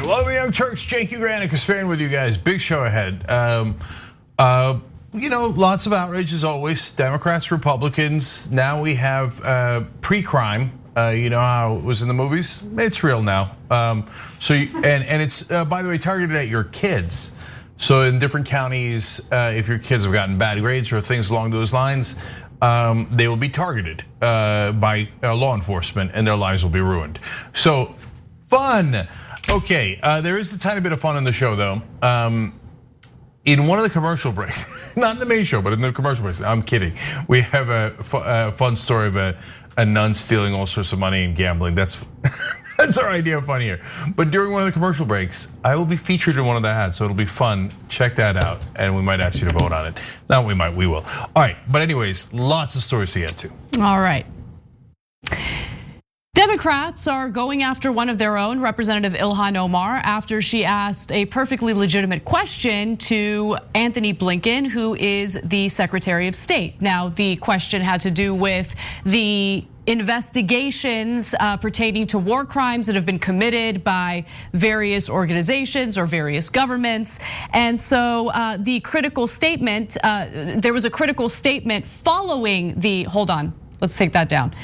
Welcome to Young Turks, Cenk, Uygur, and Kasparian with you guys. Big show ahead. Lots of outrage as always. Democrats, Republicans. Now we have pre-crime. You know how it was in the movies? It's real now. And it's by the way targeted at your kids. So in different counties, if your kids have gotten bad grades or things along those lines, they will be targeted by law enforcement, and their lives will be ruined. So fun. Okay, there is a tiny bit of fun in the show though. In one of the commercial breaks, not in the main show, but in the commercial breaks, I'm kidding. We have a fun story of a nun stealing all sorts of money and gambling. That's our idea of fun here. But during one of the commercial breaks, I will be featured in one of the ads, so it'll be fun. Check that out, and we might ask you to vote on it. Not we might, we will. All right, but anyways, lots of stories to get to. All right. Democrats are going after one of their own, Representative Ilhan Omar, after she asked a perfectly legitimate question to Antony Blinken, who is the Secretary of State. Now, the question had to do with the investigations pertaining to war crimes that have been committed by various organizations or various governments. And so the critical statement, there was a critical statement following the, hold on, let's take that down.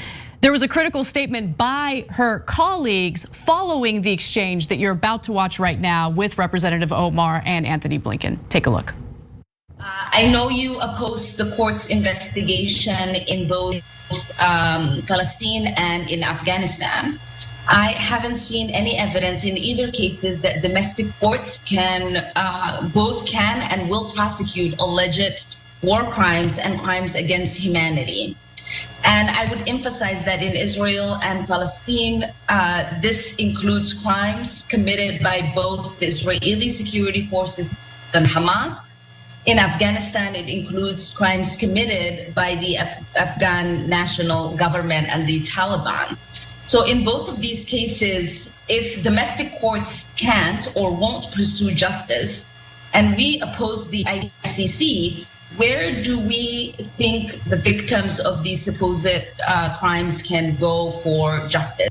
There was a critical statement by her colleagues following the exchange that you're about to watch right now with Representative Omar and Antony Blinken. Take a look. I know you opposed the court's investigation in both Palestine and in Afghanistan. I haven't seen any evidence in either cases that domestic courts both can and will prosecute alleged war crimes and crimes against humanity. And I would emphasize that in Israel and Palestine, this includes crimes committed by both the Israeli security forces and Hamas. In Afghanistan, it includes crimes committed by the Afghan national government and the Taliban. So in both of these cases, if domestic courts can't or won't pursue justice, and we oppose the ICC, where do we think the victims of these supposed crimes can go for justice?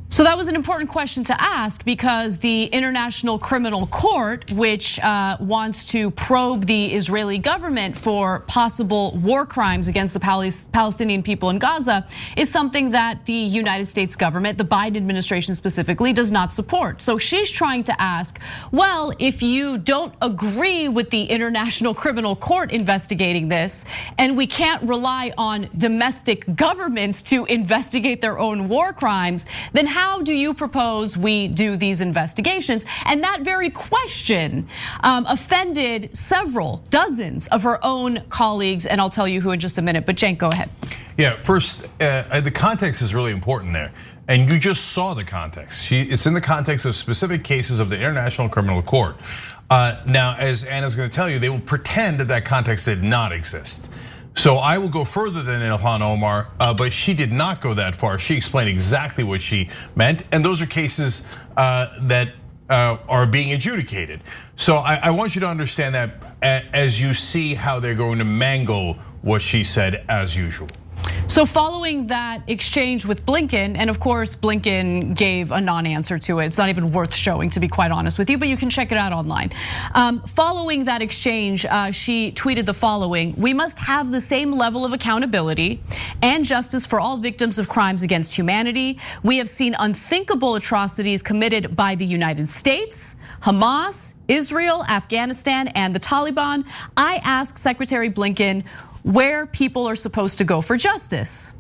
So that was an important question to ask because the International Criminal Court, which wants to probe the Israeli government for possible war crimes against the Palestinian people in Gaza, is something that the United States government, the Biden administration specifically, does not support. So she's trying to ask, well, if you don't agree with the International Criminal Court investigating this, and we can't rely on domestic governments to investigate their own war crimes, then how do you propose we do these investigations? And that very question offended dozens of her own colleagues, and I'll tell you who in just a minute, but Cenk, go ahead. Yeah, first, the context is really important there. And you just saw the context. It's in the context of specific cases of the International Criminal Court. Now, as Anna's gonna tell you, they will pretend that context did not exist. So I will go further than Ilhan Omar, but she did not go that far. She explained exactly what she meant, and those are cases that are being adjudicated. So I want you to understand that as you see how they're going to mangle what she said as usual. So following that exchange with Blinken, and of course Blinken gave a non-answer to it. It's not even worth showing, to be quite honest with you, but you can check it out online. Following that exchange, she tweeted the following: "We must have the same level of accountability and justice for all victims of crimes against humanity. We have seen unthinkable atrocities committed by the United States, Hamas, Israel, Afghanistan, and the Taliban. I ask Secretary Blinken where people are supposed to go for justice."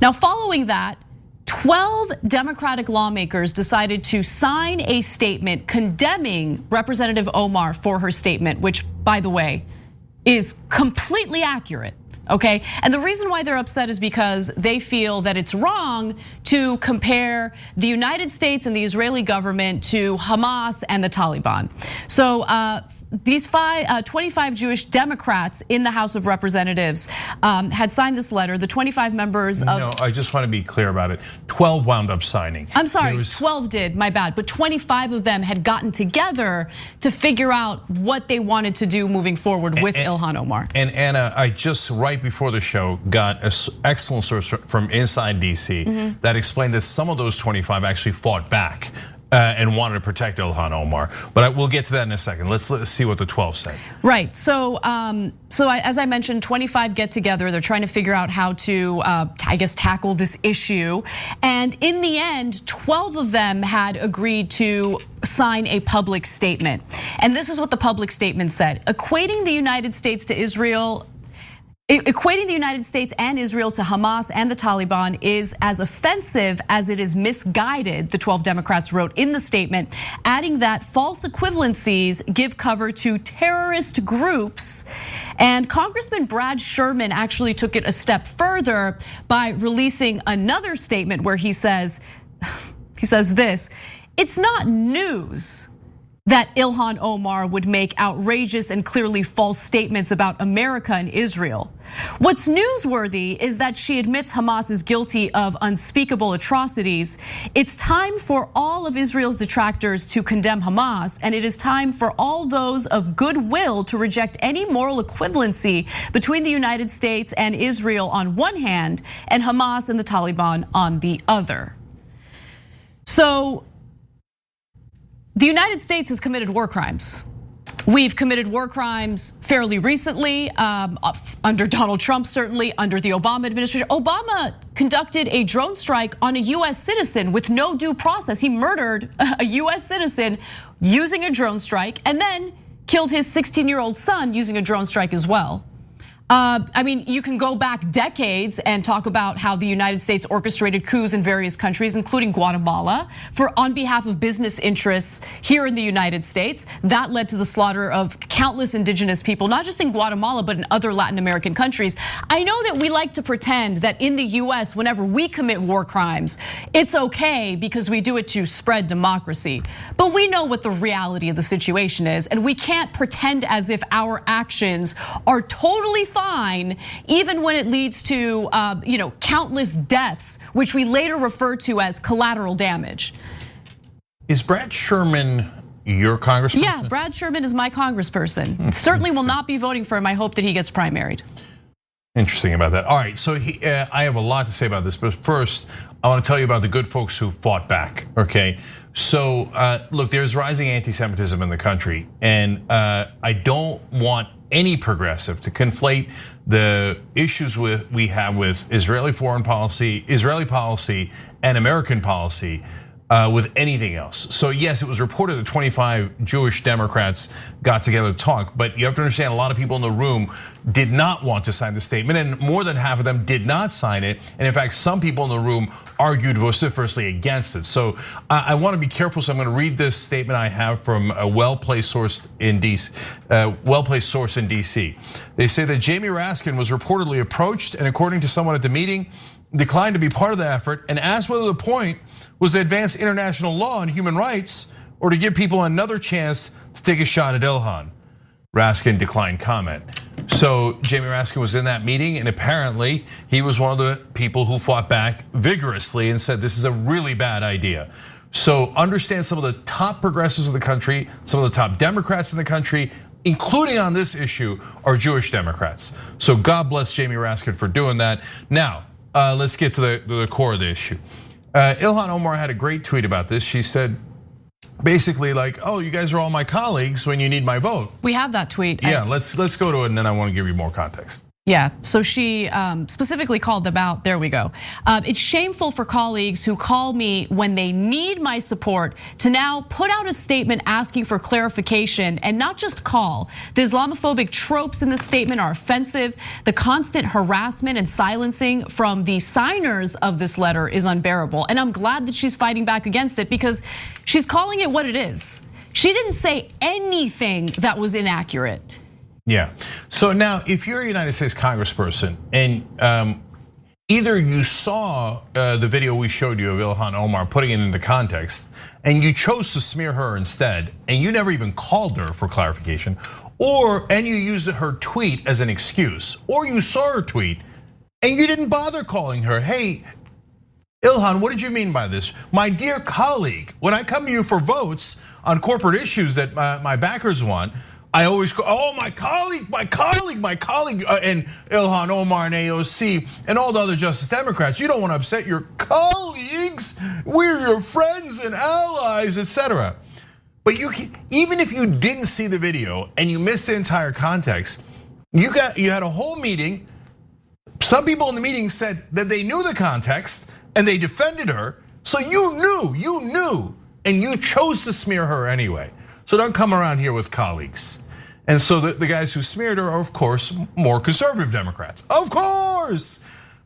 Now, following that, 12 Democratic lawmakers decided to sign a statement condemning Representative Omar for her statement, which, by the way, is completely accurate. Okay, and the reason why they're upset is because they feel that it's wrong to compare the United States and the Israeli government to Hamas and the Taliban. So these 25 Jewish Democrats in the House of Representatives had signed this letter. The 25 members of— No, I just want to be clear about it. 12 wound up signing. I'm sorry, 12 did, my bad. But 25 of them had gotten together to figure out what they wanted to do moving forward with Ilhan Omar. And Anna, I just right before the show got an excellent source from inside DC that explained that some of those 25 actually fought back and wanted to protect Ilhan Omar. But we'll get to that in a second. Let's see what the 12 said. Right. So as I mentioned, 25 get together. They're trying to figure out how to, I guess, tackle this issue. And in the end, 12 of them had agreed to sign a public statement. And this is what the public statement said: equating the United States to Israel. Equating the United States and Israel to Hamas and the Taliban is as offensive as it is misguided, the 12 Democrats wrote in the statement, adding that false equivalencies give cover to terrorist groups. And Congressman Brad Sherman actually took it a step further by releasing another statement where he says this: it's not news that Ilhan Omar would make outrageous and clearly false statements about America and Israel. What's newsworthy is that she admits Hamas is guilty of unspeakable atrocities. It's time for all of Israel's detractors to condemn Hamas, and it is time for all those of goodwill to reject any moral equivalency between the United States and Israel on one hand, and Hamas and the Taliban on the other. So, the United States has committed war crimes. We've committed war crimes fairly recently, under Donald Trump, certainly under the Obama administration. Obama conducted a drone strike on a US citizen with no due process. He murdered a US citizen using a drone strike and then killed his 16-year-old son using a drone strike as well. I mean, you can go back decades and talk about how the United States orchestrated coups in various countries, including Guatemala, on behalf of business interests here in the United States. That led to the slaughter of countless indigenous people, not just in Guatemala, but in other Latin American countries. I know that we like to pretend that in the US, whenever we commit war crimes, it's okay because we do it to spread democracy. But we know what the reality of the situation is, and we can't pretend as if our actions are totally fine, even when it leads to countless deaths, which we later refer to as collateral damage. Is Brad Sherman your congressperson? Yeah, Brad Sherman is my congressperson. Certainly will not be voting for him. I hope that he gets primaried. Interesting about that. All right, so I have a lot to say about this, but first, I want to tell you about the good folks who fought back, okay? So look, there's rising anti-Semitism in the country, and I don't want any progressive to conflate the issues we have with Israeli foreign policy, Israeli policy, and American policy with anything else. So yes, it was reported that 25 Jewish Democrats got together to talk, but you have to understand a lot of people in the room did not want to sign the statement, and more than half of them did not sign it. And in fact, some people in the room argued vociferously against it. So I want to be careful. So I'm going to read this statement I have from a well-placed source in DC. They say that Jamie Raskin was reportedly approached, and according to someone at the meeting, declined to be part of the effort and asked whether the point was to advance international law and human rights or to give people another chance to take a shot at Ilhan. Raskin declined comment. So Jamie Raskin was in that meeting, and apparently he was one of the people who fought back vigorously and said this is a really bad idea. So understand some of the top progressives of the country, some of the top Democrats in the country, including on this issue, are Jewish Democrats. So God bless Jamie Raskin for doing that. Now, let's get to the core of the issue. Ilhan Omar had a great tweet about this. She said, basically like, oh, you guys are all my colleagues when you need my vote. We have that tweet. Yeah, let's go to it, and then I want to give you more context. Yeah, so she specifically called them out. There we go. It's shameful for colleagues who call me when they need my support to now put out a statement asking for clarification and not just call. The Islamophobic tropes in the statement are offensive. The constant harassment and silencing from the signers of this letter is unbearable. And I'm glad that she's fighting back against it because she's calling it what it is. She didn't say anything that was inaccurate. Yeah, so now if you're a United States congressperson and either you saw the video we showed you of Ilhan Omar putting it into context and you chose to smear her instead and you never even called her for clarification, and you used her tweet as an excuse, or you saw her tweet and you didn't bother calling her, hey, Ilhan, what did you mean by this? My dear colleague, when I come to you for votes on corporate issues that my backers want, I always go, oh, my colleague, and Ilhan Omar and AOC and all the other Justice Democrats. You don't want to upset your colleagues. We're your friends and allies, etc. But even if you didn't see the video and you missed the entire context, you had a whole meeting. Some people in the meeting said that they knew the context and they defended her. So you knew, and you chose to smear her anyway. So don't come around here with colleagues. And so the guys who smeared her are, of course, more conservative Democrats. Of course.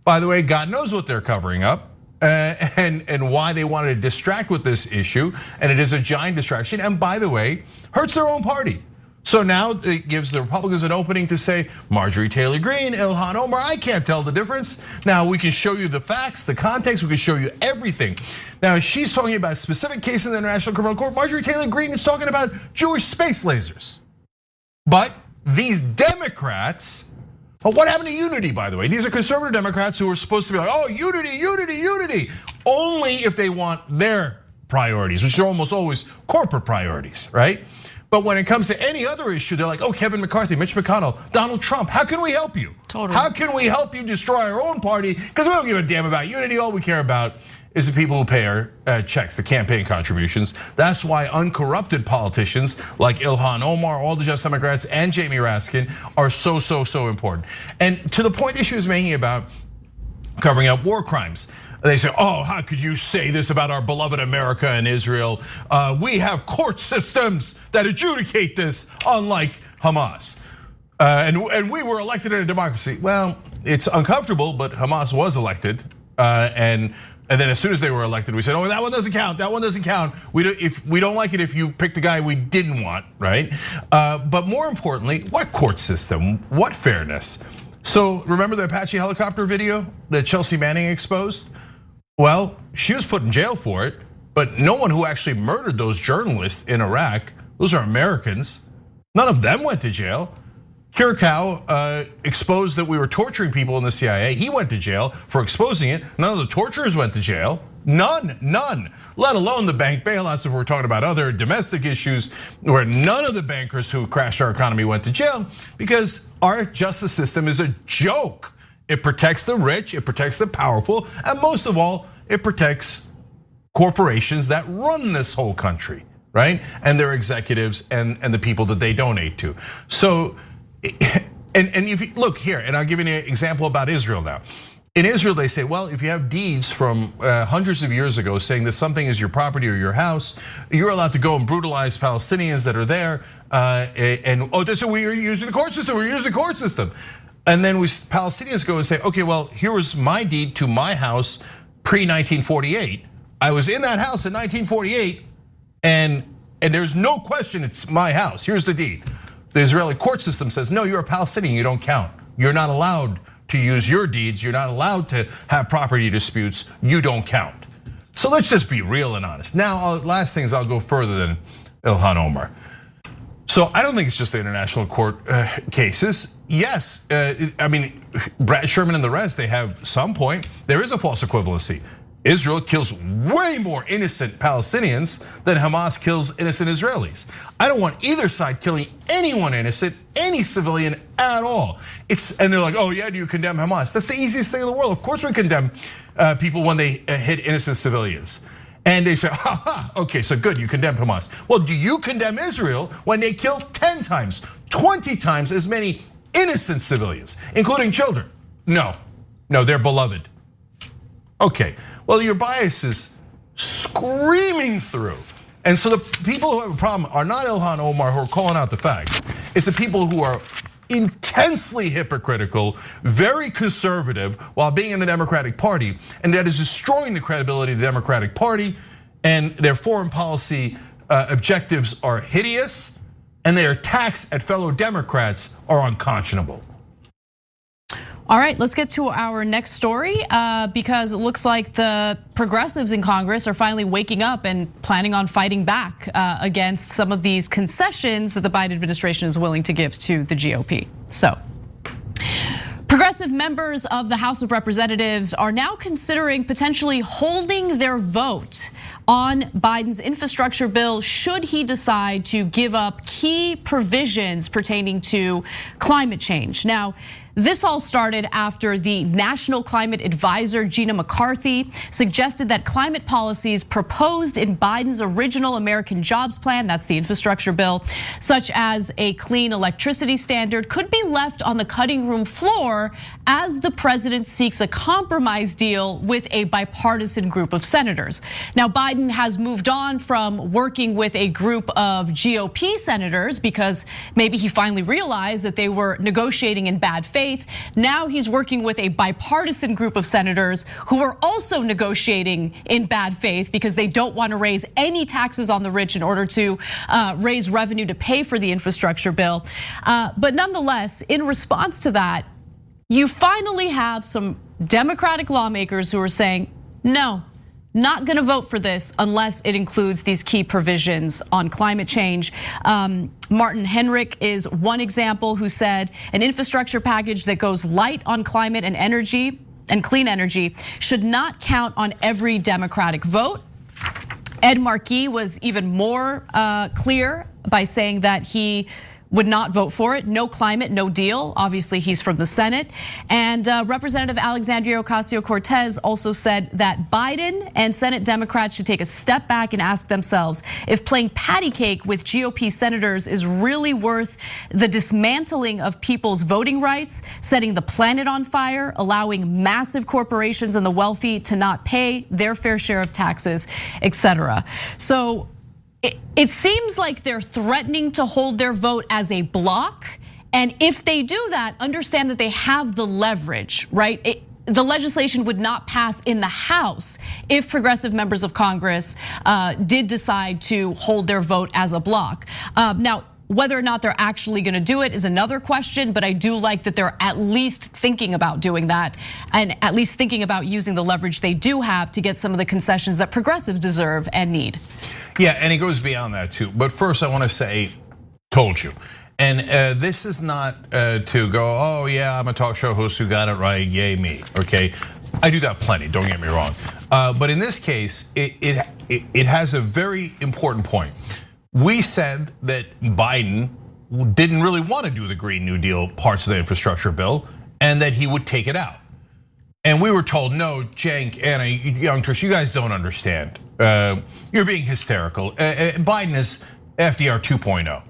By the way, God knows what they're covering up and why they wanted to distract with this issue. And it is a giant distraction. And by the way, hurts their own party. So now it gives the Republicans an opening to say, Marjorie Taylor Greene, Ilhan Omar, I can't tell the difference. Now we can show you the facts, the context, we can show you everything. Now she's talking about a specific case in the International Criminal Court. Marjorie Taylor Greene is talking about Jewish space lasers. But these Democrats, what happened to unity, by the way? These are conservative Democrats who are supposed to be like, oh, unity, only if they want their priorities, which are almost always corporate priorities, right? But when it comes to any other issue, they're like, oh, Kevin McCarthy, Mitch McConnell, Donald Trump, how can we help you? Totally. How can we help you destroy our own party? Because we don't give a damn about unity. All we care about is the people who pay our checks, the campaign contributions. That's why uncorrupted politicians like Ilhan Omar, all the Justice Democrats, and Jamie Raskin are so important. And to the point that she was making about covering up war crimes, they say, oh, how could you say this about our beloved America and Israel? We have court systems that adjudicate this, unlike Hamas. And we were elected in a democracy. Well, it's uncomfortable, but Hamas was elected. And then as soon as they were elected, we said, oh, that one doesn't count, that one doesn't count. We don't like it if you pick the guy we didn't want, right? But more importantly, what court system, what fairness? So remember the Apache helicopter video that Chelsea Manning exposed? Well, she was put in jail for it, but no one who actually murdered those journalists in Iraq, those are Americans, none of them went to jail. Kirkow exposed that we were torturing people in the CIA. He went to jail for exposing it. None of the torturers went to jail. None. Let alone the bank bailouts if we're talking about other domestic issues where none of the bankers who crashed our economy went to jail because our justice system is a joke. It protects the rich, it protects the powerful, and most of all, it protects corporations that run this whole country, right? And their executives and the people that they donate to. So, and if you look here, and I'll give you an example about Israel now. In Israel, they say, well, if you have deeds from hundreds of years ago saying that something is your property or your house, you're allowed to go and brutalize Palestinians that are there. And they say, we're using the court system, And then Palestinians go and say, okay, well, here was my deed to my house pre-1948. I was in that house in 1948, and there's no question it's my house. Here's the deed. The Israeli court system says, no, you're a Palestinian, you don't count. You're not allowed to use your deeds. You're not allowed to have property disputes. You don't count. So let's just be real and honest. Now, last things, I'll go further than Ilhan Omar. So I don't think it's just the international court cases. Yes, I mean, Brad Sherman and the rest, they have some point. There is a false equivalency. Israel kills way more innocent Palestinians than Hamas kills innocent Israelis. I don't want either side killing anyone innocent, any civilian at all. And they're like, oh yeah, do you condemn Hamas? That's the easiest thing in the world. Of course we condemn people when they hit innocent civilians. And they say, okay, so good, you condemn Hamas. Well, do you condemn Israel when they kill 10 times, 20 times as many innocent civilians, including children? No, they're beloved. Okay. Well, your bias is screaming through. And so the people who have a problem are not Ilhan Omar who are calling out the facts. It's the people who are intensely hypocritical, very conservative while being in the Democratic Party. And that is destroying the credibility of the Democratic Party. And their foreign policy objectives are hideous. And their attacks at fellow Democrats are unconscionable. All right, let's get to our next story because it looks like the progressives in Congress are finally waking up and planning on fighting back against some of these concessions that the Biden administration is willing to give to the GOP. So, progressive members of the House of Representatives are now considering potentially holding their vote on Biden's infrastructure bill should he decide to give up key provisions pertaining to climate change. Now, this all started after the National Climate Advisor, Gina McCarthy, suggested that climate policies proposed in Biden's original American Jobs Plan, that's the infrastructure bill, such as a clean electricity standard, could be left on the cutting room floor as the president seeks a compromise deal with a bipartisan group of senators. Now, Biden has moved on from working with a group of GOP senators because maybe he finally realized that they were negotiating in bad faith. Now he's working with a bipartisan group of senators who are also negotiating in bad faith because they don't want to raise any taxes on the rich in order to raise revenue to pay for the infrastructure bill. But nonetheless, in response to that, you finally have some Democratic lawmakers who are saying, no, not gonna vote for this unless it includes these key provisions on climate change. Martin Henrik is one example who said an infrastructure package that goes light on climate and energy and clean energy should not count on every Democratic vote. Ed Markey was even more clear by saying that he would not vote for it. No climate, no deal. Obviously, he's from the Senate. And Representative Alexandria Ocasio-Cortez also said that Biden and Senate Democrats should take a step back and ask themselves if playing patty cake with GOP senators is really worth the dismantling of people's voting rights, setting the planet on fire, allowing massive corporations and the wealthy to not pay their fair share of taxes, etc. So it seems like they're threatening to hold their vote as a block. And if they do that, understand that they have the leverage, right? The legislation would not pass in the House if progressive members of Congress did decide to hold their vote as a block. Now, whether or not they're actually gonna do it is another question, but I do like that they're at least thinking about doing that and at least thinking about using the leverage they do have to get some of the concessions that progressives deserve and need. Yeah, and it goes beyond that too. But first I wanna say, told you. And this is not to go, oh yeah, I'm a talk show host who got it right, yay me, okay? I do that plenty, don't get me wrong. But in this case, it has a very important point. We said that Biden didn't really want to do the Green New Deal parts of the infrastructure bill and that he would take it out. And we were told, no, Cenk, Anna, Young Turks, you guys don't understand. You're being hysterical. Biden is FDR 2.0.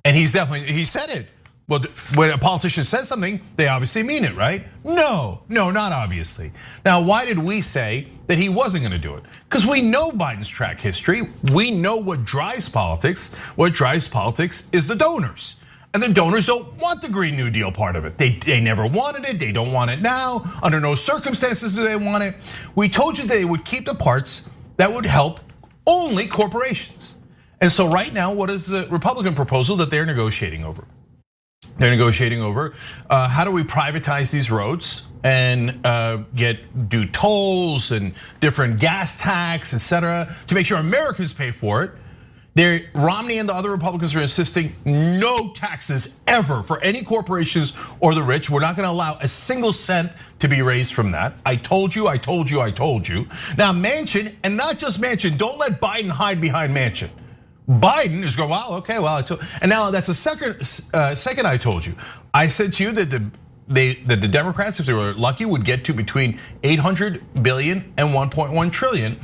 And he said it. Well, when a politician says something, they obviously mean it, right? No, not obviously. Now, why did we say that he wasn't gonna do it? Because we know Biden's track history. We know what drives politics. What drives politics is the donors. And the donors don't want the Green New Deal part of it. They never wanted it, they don't want it now. Under no circumstances do they want it. We told you they would keep the parts that would help only corporations. And so right now, what is the Republican proposal that they're negotiating over? They're negotiating over how do we privatize these roads and do tolls and different gas tax, etc., to make sure Americans pay for it. Romney and the other Republicans are insisting no taxes ever for any corporations or the rich. We're not gonna allow a single cent to be raised from that. I told you. Now Manchin, and not just Manchin, don't let Biden hide behind Manchin. Biden is going, well, okay, well, and now that's a second I told you. I said to you that the Democrats, if they were lucky, would get to between 800 billion and 1.1 trillion.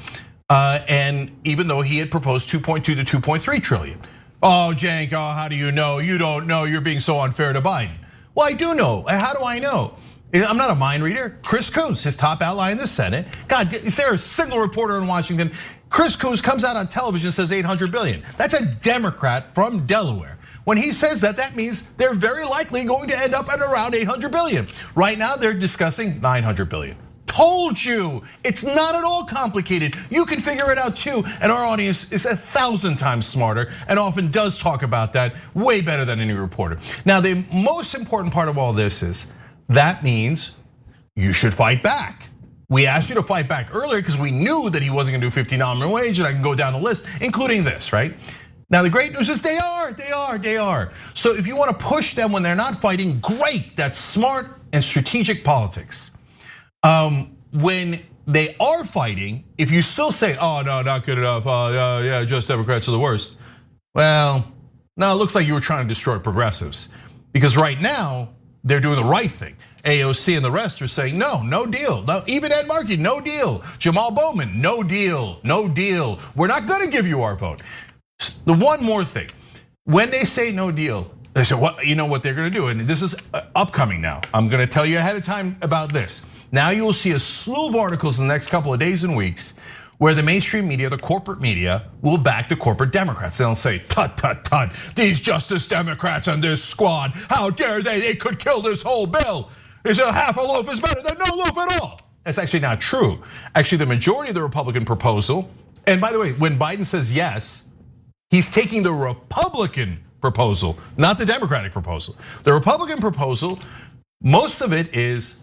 And even though he had proposed 2.2 to 2.3 trillion. Oh, Cenk, how do you know? You don't know, you're being so unfair to Biden. Well, I do know, how do I know? I'm not a mind reader. Chris Coons, his top ally in the Senate. God, is there a single reporter in Washington? Chris Coons comes out on television and says 800 billion. That's a Democrat from Delaware. When he says that, that means they're very likely going to end up at around 800 billion. Right now, they're discussing 900 billion. Told you, it's not at all complicated. You can figure it out too, and our audience is 1,000 times smarter and often does talk about that way better than any reporter. Now, the most important part of all this is that means you should fight back. We asked you to fight back earlier because we knew that he wasn't gonna do $50 minimum wage, and I can go down the list, including this, right? Now the great news is they are. So if you wanna push them when they're not fighting, great, that's smart and strategic politics. When they are fighting. If you still say, oh, no, not good enough. Yeah, just Democrats are the worst. Well, no, it looks like you were trying to destroy progressives. Because right now, they're doing the right thing. AOC and the rest are saying, no deal. No, even Ed Markey, no deal. Jamal Bowman, no deal, no deal. We're not gonna give you our vote. The one more thing, when they say no deal, they say, what, you know what they're gonna do? And this is upcoming now. I'm gonna tell you ahead of time about this. Now you will see a slew of articles in the next couple of days and weeks where the mainstream media, the corporate media, will back the corporate Democrats. They'll say, tut, tut, tut, these Justice Democrats and this squad, how dare they could kill this whole bill. Is a half a loaf is better than no loaf at all. That's actually not true. Actually, the majority of the Republican proposal, and by the way, when Biden says yes, he's taking the Republican proposal, not the Democratic proposal. The Republican proposal, most of it is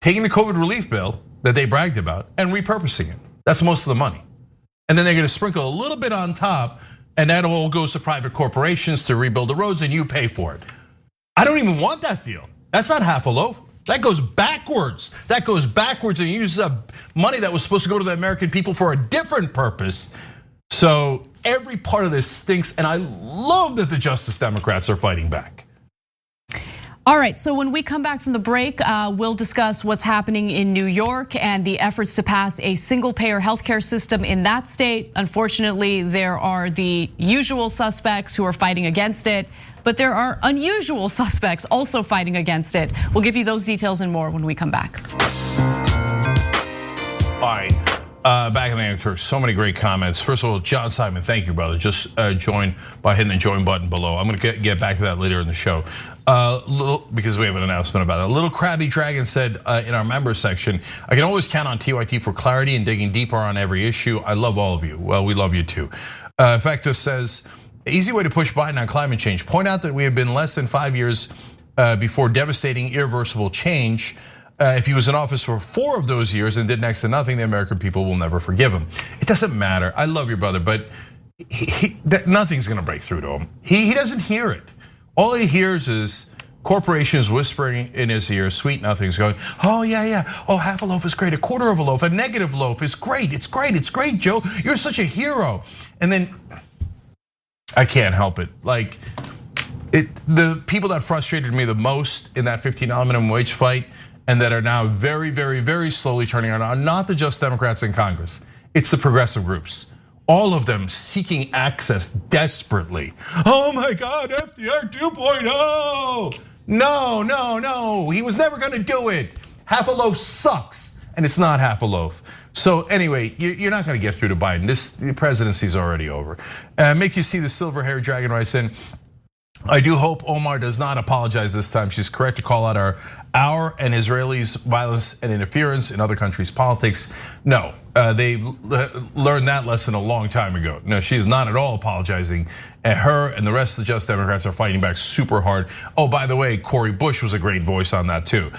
taking the COVID relief bill that they bragged about and repurposing it. That's most of the money. And then they're gonna sprinkle a little bit on top, and that all goes to private corporations to rebuild the roads, and you pay for it. I don't even want that deal. That's not half a loaf. That goes backwards. That goes backwards and uses up money that was supposed to go to the American people for a different purpose. So every part of this stinks, and I love that the Justice Democrats are fighting back. All right, so when we come back from the break, we'll discuss what's happening in New York and the efforts to pass a single-payer healthcare system in that state. Unfortunately, there are the usual suspects who are fighting against it, but there are unusual suspects also fighting against it. We'll give you those details and more when we come back. All right, back in the answer, so many great comments. First of all, John Simon, thank you, brother. Just join by hitting the join button below. I'm gonna get back to that later in the show. Because we have an announcement about it. Little Crabby Dragon said in our member section, I can always count on TYT for clarity and digging deeper on every issue. I love all of you. Well, we love you too. Effectus says, easy way to push Biden on climate change. Point out that we have been less than 5 years before devastating, irreversible change. If he was in office for 4 of those years and did next to nothing, the American people will never forgive him. It doesn't matter. I love your brother, but nothing's gonna break through to him. He doesn't hear it. All he hears is corporations whispering in his ear, sweet nothings, going, oh yeah, oh half a loaf is great, a quarter of a loaf, a negative loaf is great, it's great, Joe, you're such a hero. And then, I can't help it. Like, the people that frustrated me the most in that $15 minimum wage fight and that are now very, very, very slowly turning on are not the just Democrats in Congress. It's the progressive groups. All of them seeking access desperately. Oh my God, FDR 2.0. No, he was never gonna do it. Half a loaf sucks, and it's not half a loaf. So anyway, you're not gonna get through to Biden. This presidency is already over. Make you see the silver-haired dragon writes in, I do hope Omar does not apologize this time. She's correct to call out our and Israelis' violence and interference in other countries' politics. No, they've learned that lesson a long time ago. No, she's not at all apologizing. And her and the rest of the Just Democrats are fighting back super hard. Oh, by the way, Cori Bush was a great voice on that too.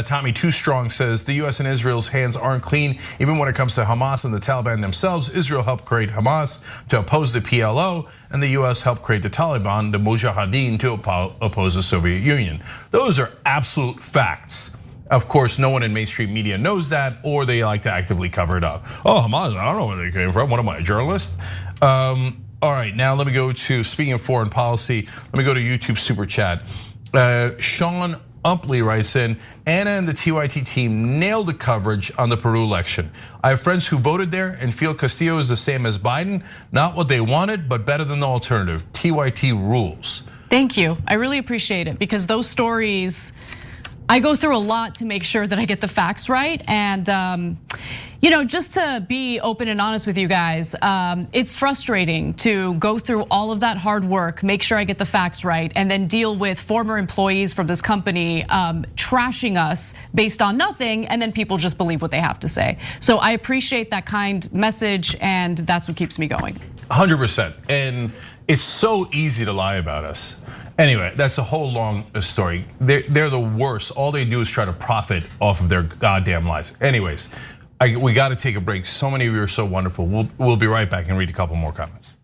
Tommy Too Strong says the US and Israel's hands aren't clean, even when it comes to Hamas and the Taliban themselves. Israel helped create Hamas to oppose the PLO, and the US helped create the Taliban, the Mujahideen, to oppose the Soviet Union. Those are absolute facts. Of course, no one in mainstream media knows that, or they like to actively cover it up. Oh, Hamas, I don't know where they came from. What am I, a journalist? All right, now let me go to, speaking of foreign policy, let me go to YouTube Super Chat. Sean Umpley writes in, Anna and the TYT team nailed the coverage on the Peru election. I have friends who voted there and feel Castillo is the same as Biden, not what they wanted, but better than the alternative. TYT rules. Thank you, I really appreciate it because those stories, I go through a lot to make sure that I get the facts right. And just to be open and honest with you guys, it's frustrating to go through all of that hard work, make sure I get the facts right, and then deal with former employees from this company trashing us based on nothing, and then people just believe what they have to say. So I appreciate that kind message, and that's what keeps me going. 100%, and it's so easy to lie about us. Anyway, that's a whole long story. They're the worst. All they do is try to profit off of their goddamn lies. Anyways, we got to take a break. So many of you are so wonderful. We'll be right back and read a couple more comments.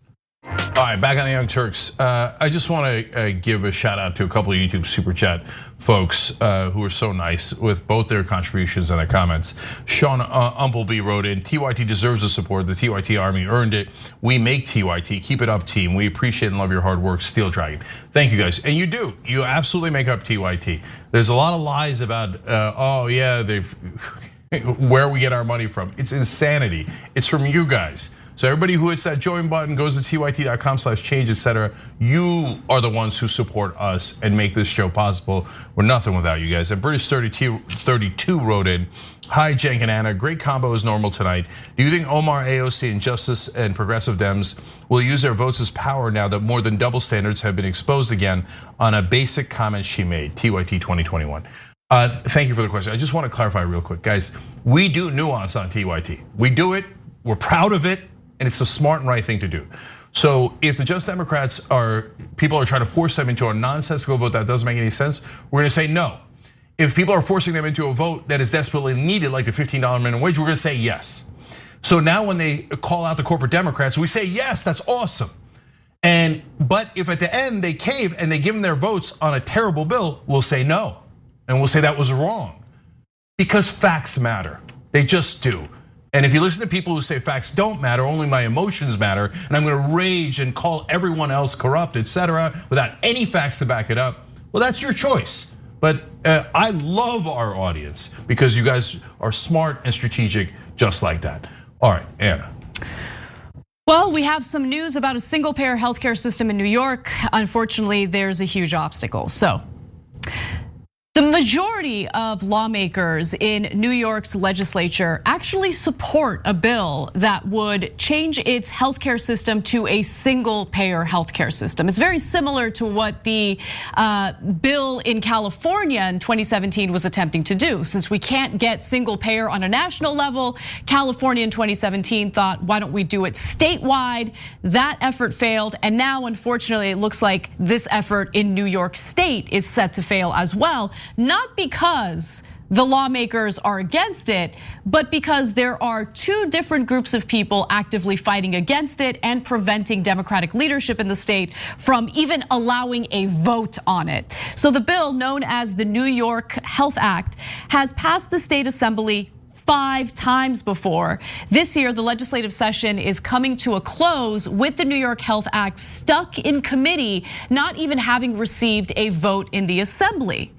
All right, back on the Young Turks. I just want to give a shout out to a couple of YouTube super chat folks who are so nice with both their contributions and their comments. Sean Umpleby wrote in, TYT deserves the support. The TYT Army earned it. We make TYT. Keep it up, team. We appreciate and love your hard work, Steel Dragon. Thank you guys. And you do. You absolutely make up TYT. There's a lot of lies about, oh yeah, where we get our money from. It's insanity. It's from you guys. So everybody who hits that join button, goes to tyt.com/change, etc. You are the ones who support us and make this show possible. We're nothing without you guys. And British 32 wrote in, hi Cenk and Anna, great combo as normal tonight. Do you think Omar, AOC, and Justice and Progressive Dems will use their votes as power now that more than double standards have been exposed again on a basic comment she made, TYT 2021? Thank you for the question. I just want to clarify real quick, guys. We do nuance on TYT. We do it, we're proud of it, and it's the smart and right thing to do. So if the Just Democrats people are trying to force them into a nonsensical vote that doesn't make any sense, we're gonna say no. If people are forcing them into a vote that is desperately needed, like the $15 minimum wage, we're gonna say yes. So now when they call out the corporate Democrats, we say yes, that's awesome. But if at the end they cave and they give them their votes on a terrible bill, we'll say no. And we'll say that was wrong. Because facts matter, they just do. And if you listen to people who say facts don't matter, only my emotions matter, and I'm gonna rage and call everyone else corrupt, etc., without any facts to back it up, well, that's your choice. But I love our audience because you guys are smart and strategic just like that. All right, Anna. Well, we have some news about a single-payer healthcare system in New York. Unfortunately, there's a huge obstacle. So, the majority of lawmakers in New York's legislature actually support a bill that would change its healthcare system to a single-payer healthcare system. It's very similar to what the bill in California in 2017 was attempting to do. Since we can't get single-payer on a national level, California in 2017 thought, why don't we do it statewide? That effort failed, and now, unfortunately, it looks like this effort in New York State is set to fail as well. Not because the lawmakers are against it, but because there are two different groups of people actively fighting against it and preventing Democratic leadership in the state from even allowing a vote on it. So the bill, known as the New York Health Act, has passed the state assembly 5 times before. This year, the legislative session is coming to a close with the New York Health Act stuck in committee, not even having received a vote in the assembly.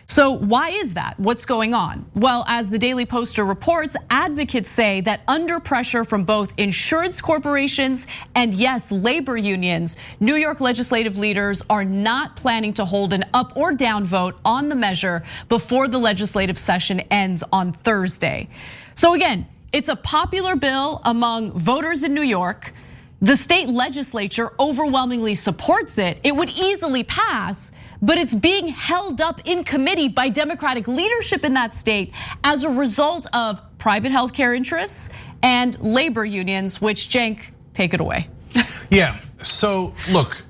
So why is that? What's going on? Well, as the Daily Poster reports, advocates say that under pressure from both insurance corporations and yes, labor unions, New York legislative leaders are not planning to hold an up or down vote on the measure before the legislative session ends on Thursday. So again, it's a popular bill among voters in New York. The state legislature overwhelmingly supports it. It would easily pass, but it's being held up in committee by Democratic leadership in that state as a result of private healthcare interests and labor unions, which, Cenk, take it away. Yeah, so look,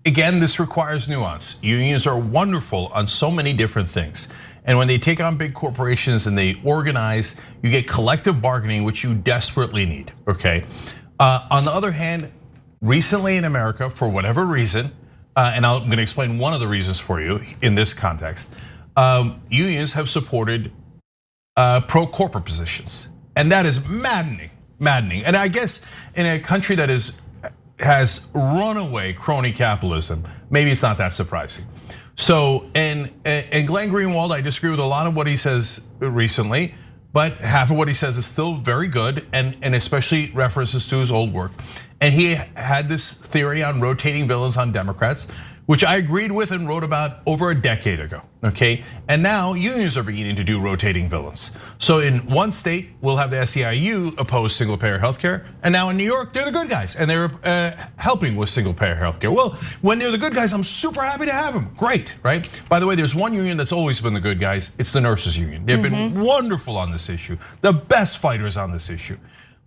again, this requires nuance. Unions are wonderful on so many different things. And when they take on big corporations and they organize, you get collective bargaining, which you desperately need, okay? On the other hand, recently in America, for whatever reason, and I'm gonna explain one of the reasons for you in this context, unions have supported pro-corporate positions. And that is maddening. And I guess in a country that has runaway crony capitalism, maybe it's not that surprising. So, and Glenn Greenwald, I disagree with a lot of what he says recently, but half of what he says is still very good, and especially references to his old work. And he had this theory on rotating villains on Democrats, which I agreed with and wrote about over a decade ago, okay? And now unions are beginning to do rotating villains. So in one state, we'll have the SEIU oppose single payer healthcare, and now in New York, they're the good guys, and they're helping with single payer healthcare. Well, when they're the good guys, I'm super happy to have them, great, right? By the way, there's one union that's always been the good guys, it's the nurses union. They've been wonderful on this issue, the best fighters on this issue.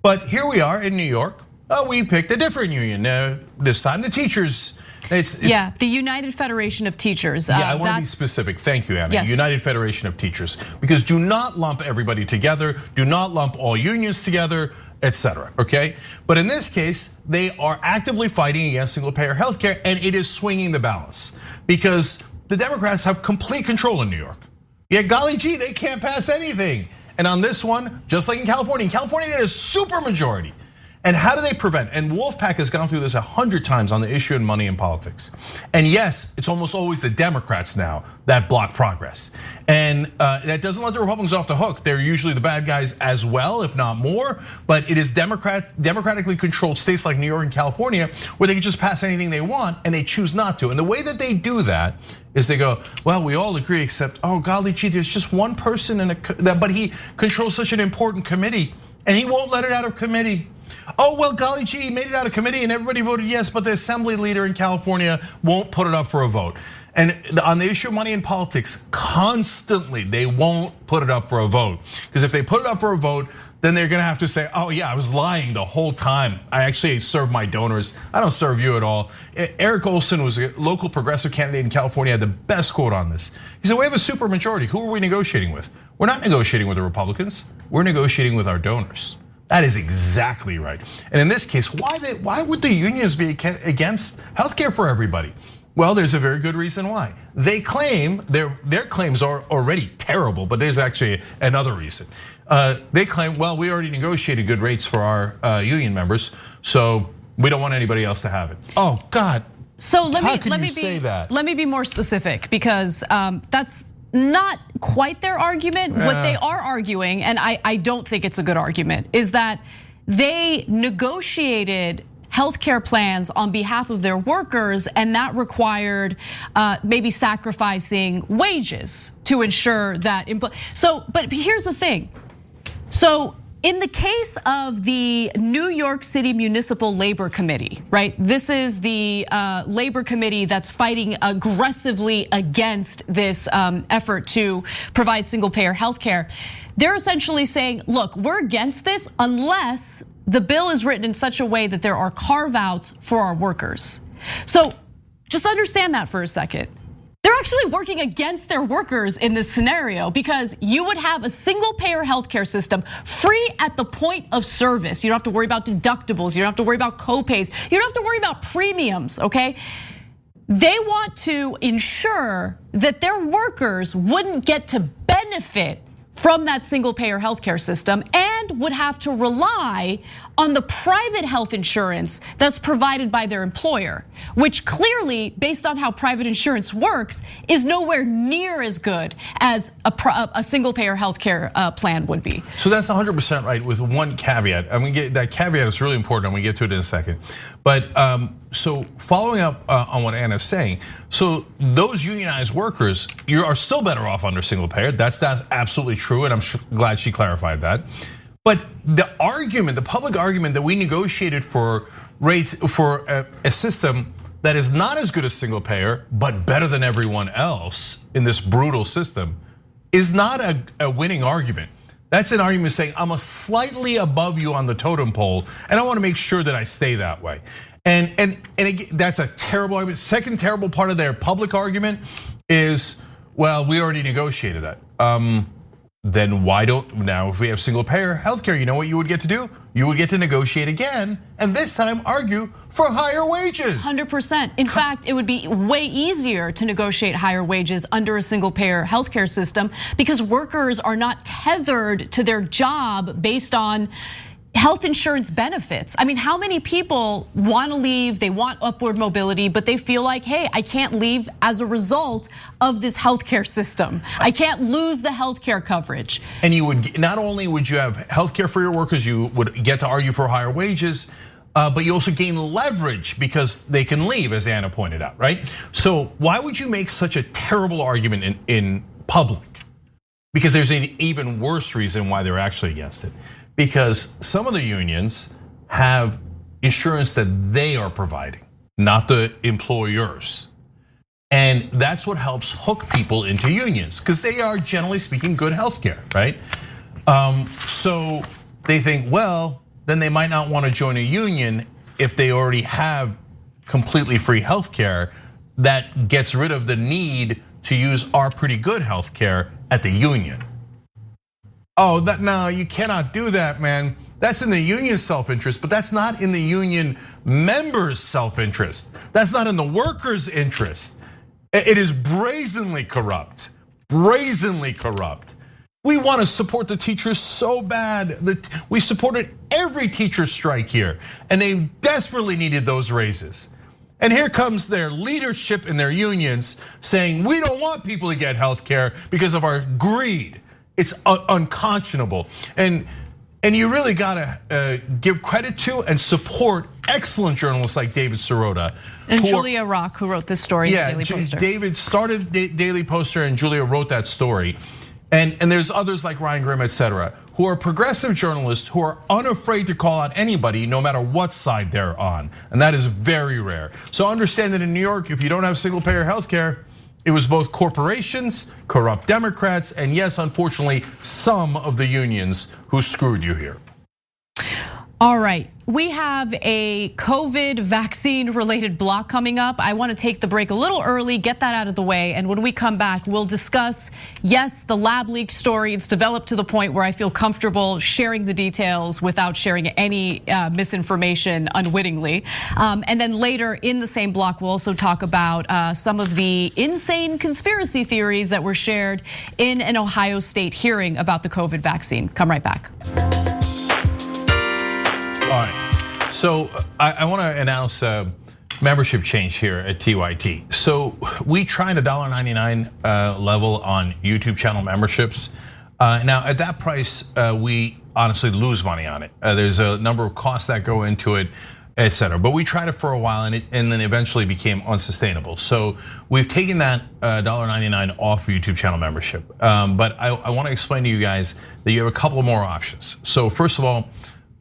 But here we are in New York, we picked a different union, this time the teachers. Yeah, the United Federation of Teachers. Yeah, I want to be specific. Thank you, Anna. Yes. United Federation of Teachers. Because do not lump everybody together. Do not lump all unions together. etc. Okay, but in this case, they are actively fighting against single-payer healthcare, and it is swinging the balance because the Democrats have complete control in New York. Yet, golly gee, they can't pass anything. And on this one, just like in California, they had a super majority. And how do they prevent? And Wolfpack has gone through this 100 times on the issue of money in politics. And yes, it's almost always the Democrats now that block progress. And that doesn't let the Republicans off the hook. They're usually the bad guys as well, if not more. But it is democratically controlled states like New York and California where they can just pass anything they want and they choose not to. And the way that they do that is they go, well, we all agree except, oh, golly gee, there's just one person but he controls such an important committee and he won't let it out of committee. Oh, well, golly gee, he made it out of committee and everybody voted yes, but the assembly leader in California won't put it up for a vote. And on the issue of money in politics, constantly they won't put it up for a vote. Because if they put it up for a vote, then they're gonna have to say, oh yeah, I was lying the whole time. I actually serve my donors. I don't serve you at all. Eric Olson was a local progressive candidate in California, had the best quote on this. He said, we have a super majority. Who are we negotiating with? We're not negotiating with the Republicans. We're negotiating with our donors. That is exactly right. And in this case, why would the unions be against healthcare for everybody? Well, there's a very good reason why. They claim, their claims are already terrible, but there's actually another reason. They claim, well, we already negotiated good rates for our union members, so we don't want anybody else to have it. Oh, God. So How could you say that? Let me be more specific because that's not quite their argument. What they are arguing, and I don't think it's a good argument, is that they negotiated healthcare plans on behalf of their workers, and that required maybe sacrificing wages to ensure that. But here's the thing. So in the case of the New York City Municipal Labor Committee, right? This is the labor committee that's fighting aggressively against this effort to provide single-payer healthcare. They're essentially saying, look, we're against this unless the bill is written in such a way that there are carve-outs for our workers. So just understand that for a second. They're actually working against their workers in this scenario because you would have a single-payer healthcare system free at the point of service. You don't have to worry about deductibles. You don't have to worry about co-pays. You don't have to worry about premiums, okay? They want to ensure that their workers wouldn't get to benefit from that single-payer healthcare system and would have to rely on the private health insurance that's provided by their employer, which clearly, based on how private insurance works, is nowhere near as good as a single-payer healthcare plan would be. So that's 100% right, with one caveat. I mean, that caveat is really important, and we get to it in a second. But so following up on what Anna's saying, so those unionized workers, you are still better off under single payer. That's absolutely true, and I'm glad she clarified that. But the argument, the public argument that we negotiated for rates for a system that is not as good as single payer, but better than everyone else in this brutal system, is not a winning argument. That's an argument saying I'm a slightly above you on the totem pole, and I want to make sure that I stay that way. And again, that's a terrible argument. Second terrible part of their public argument is, well, we already negotiated that. Then why don't, now if we have single payer healthcare, you know what you would get to do? You would get to negotiate again, and this time argue for higher wages. 100%. In fact, it would be way easier to negotiate higher wages under a single payer healthcare system because workers are not tethered to their job based on health insurance benefits. I mean, how many people want to leave, they want upward mobility, but they feel like, hey, I can't leave as a result of this healthcare system. I can't lose the healthcare coverage. And you would, not only would you have healthcare for your workers, you would get to argue for higher wages, but you also gain leverage because they can leave, as Anna pointed out, right? So why would you make such a terrible argument in public? Because there's an even worse reason why they're actually against it. Because some of the unions have insurance that they are providing, not the employers. And that's what helps hook people into unions, because they are, generally speaking, good healthcare, right? So they think, well, then they might not want to join a union if they already have completely free healthcare that gets rid of the need to use our pretty good healthcare at the union. Oh, no, you cannot do that, man. That's in the union's self-interest, but that's not in the union members' self-interest. That's not in the workers' interest. It is brazenly corrupt, brazenly corrupt. We want to support the teachers so bad that we supported every teacher strike here, and they desperately needed those raises. And here comes their leadership in their unions saying, we don't want people to get health care because of our greed. It's unconscionable. And you really gotta give credit to and support excellent journalists like David Sirota. And Julia Rock, who wrote this story in the Daily Poster. David started the Daily Poster and Julia wrote that story. And there's others like Ryan Grimm, et cetera, who are progressive journalists who are unafraid to call out anybody no matter what side they're on. And that is very rare. So understand that in New York, if you don't have single payer health care, it was both corporations, corrupt Democrats, and yes, unfortunately, some of the unions who screwed you here. All right, we have a COVID vaccine related block coming up. I want to take the break a little early, get that out of the way. And when we come back, we'll discuss, yes, the lab leak story. It's developed to the point where I feel comfortable sharing the details without sharing any misinformation unwittingly. And then later in the same block, we'll also talk about some of the insane conspiracy theories that were shared in an Ohio State hearing about the COVID vaccine. Come right back. All right, so I want to announce a membership change here at TYT. So we tried a $1.99 level on YouTube channel memberships. Now at that price, we honestly lose money on it. There's a number of costs that go into it, et cetera. But we tried it for a while and then eventually became unsustainable. So we've taken that $1.99 off YouTube channel membership. But I want to explain to you guys that you have a couple more options. So first of all,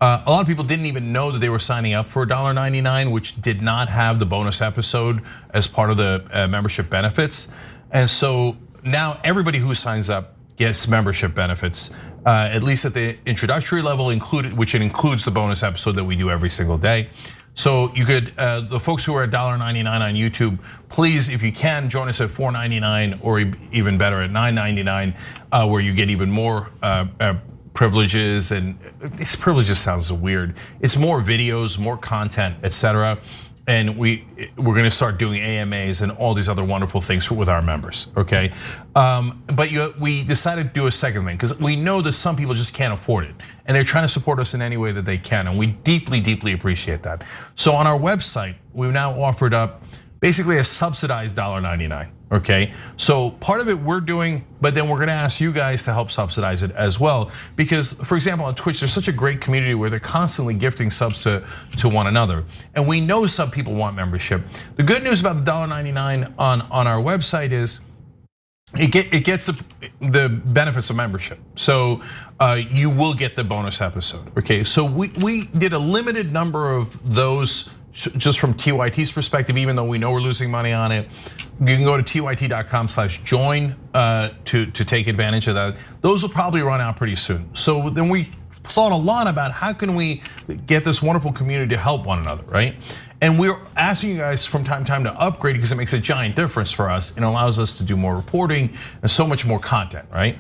a lot of people didn't even know that they were signing up for $1.99, which did not have the bonus episode as part of the membership benefits. And so now everybody who signs up gets membership benefits, at least at the introductory level included, which it includes the bonus episode that we do every single day. So you could, the folks who are at $1.99 on YouTube, please, if you can, join us at $4.99 or even better at $9.99, where you get even more privileges. And these privileges sounds weird. It's more videos, more content, et cetera. And we're gonna start doing AMAs and all these other wonderful things with our members, okay? But we decided to do a second thing because we know that some people just can't afford it. And they're trying to support us in any way that they can. And we deeply, deeply appreciate that. So on our website, we've now offered up basically a subsidized $1.99, okay? So part of it we're doing, but then we're gonna ask you guys to help subsidize it as well. Because for example, on Twitch, there's such a great community where they're constantly gifting subs to one another. And we know some people want membership. The good news about the $1.99 on our website is it gets the benefits of membership. So you will get the bonus episode, okay? So we did a limited number of those just from TYT's perspective, even though we know we're losing money on it. You can go to tyt.com/join to take advantage of that. Those will probably run out pretty soon. So then we thought a lot about how can we get this wonderful community to help one another, right? And we're asking you guys from time to time to upgrade because it makes a giant difference for us and allows us to do more reporting and so much more content, right?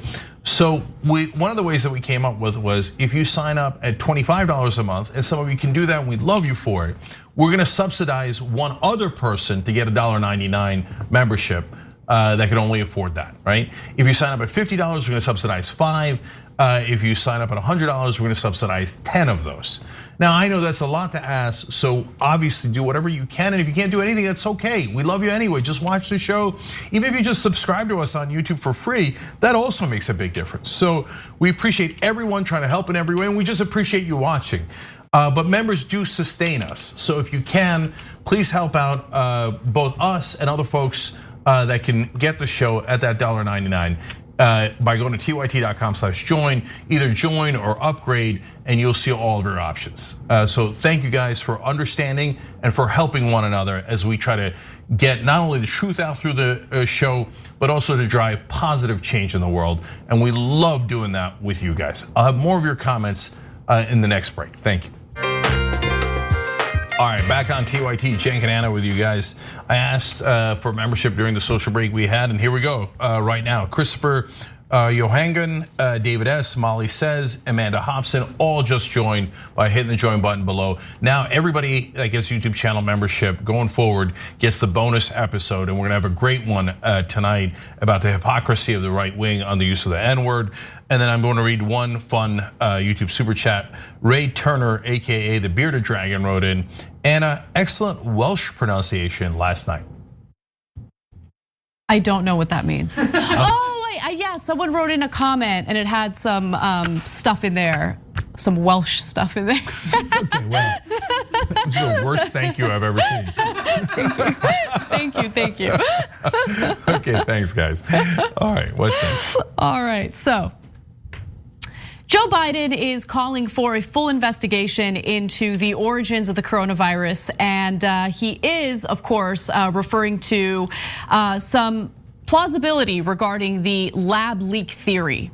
So one of the ways that we came up with was if you sign up at $25 a month, and some of you can do that and we'd love you for it, we're gonna subsidize one other person to get a $1.99 membership that could only afford that, right? If you sign up at $50, we're gonna subsidize 5. If you sign up at $100, we're gonna subsidize 10 of those. Now, I know that's a lot to ask, so obviously do whatever you can, and if you can't do anything, that's okay. We love you anyway, just watch the show. Even if you just subscribe to us on YouTube for free, that also makes a big difference. So we appreciate everyone trying to help in every way, and we just appreciate you watching. But members do sustain us, so if you can, please help out both us and other folks that can get the show at that $1.99. By going to tyt.com/join, either join or upgrade, and you'll see all of your options. So thank you guys for understanding and for helping one another as we try to get not only the truth out through the show, but also to drive positive change in the world. And we love doing that with you guys. I'll have more of your comments in the next break. Thank you. All right, back on TYT, Cenk and Anna with you guys. I asked for membership during the social break we had, and here we go right now. Christopher Johangen, David S., Molly Says, Amanda Hobson, all just joined by hitting the join button below. Now everybody that gets YouTube channel membership going forward gets the bonus episode, and we're gonna have a great one tonight about the hypocrisy of the right wing on the use of the N-word. And then I'm going to read one fun YouTube super chat. Ray Turner, AKA the Bearded Dragon, wrote in, Anna, excellent Welsh pronunciation last night. I don't know what that means. Yeah, someone wrote in a comment and it had some stuff in there, some Welsh stuff in there. Okay, well, it's the worst thank you I've ever seen. Thank you. Okay, thanks guys. All right, what's next? All right, so Joe Biden is calling for a full investigation into the origins of the coronavirus, and he is, of course, referring to some plausibility regarding the lab leak theory.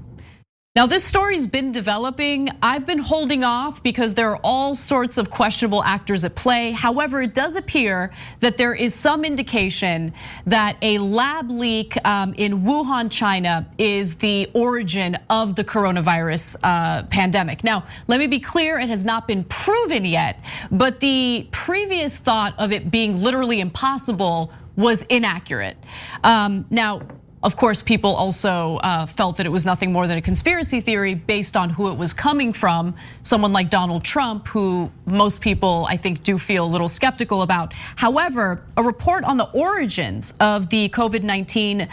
Now, this story's been developing. I've been holding off because there are all sorts of questionable actors at play. However, it does appear that there is some indication that a lab leak in Wuhan, China is the origin of the coronavirus pandemic. Now, let me be clear, it has not been proven yet, but the previous thought of it being literally impossible was inaccurate. Now, of course, people also felt that it was nothing more than a conspiracy theory based on who it was coming from. Someone like Donald Trump, who most people, I think, do feel a little skeptical about. However, a report on the origins of the COVID-19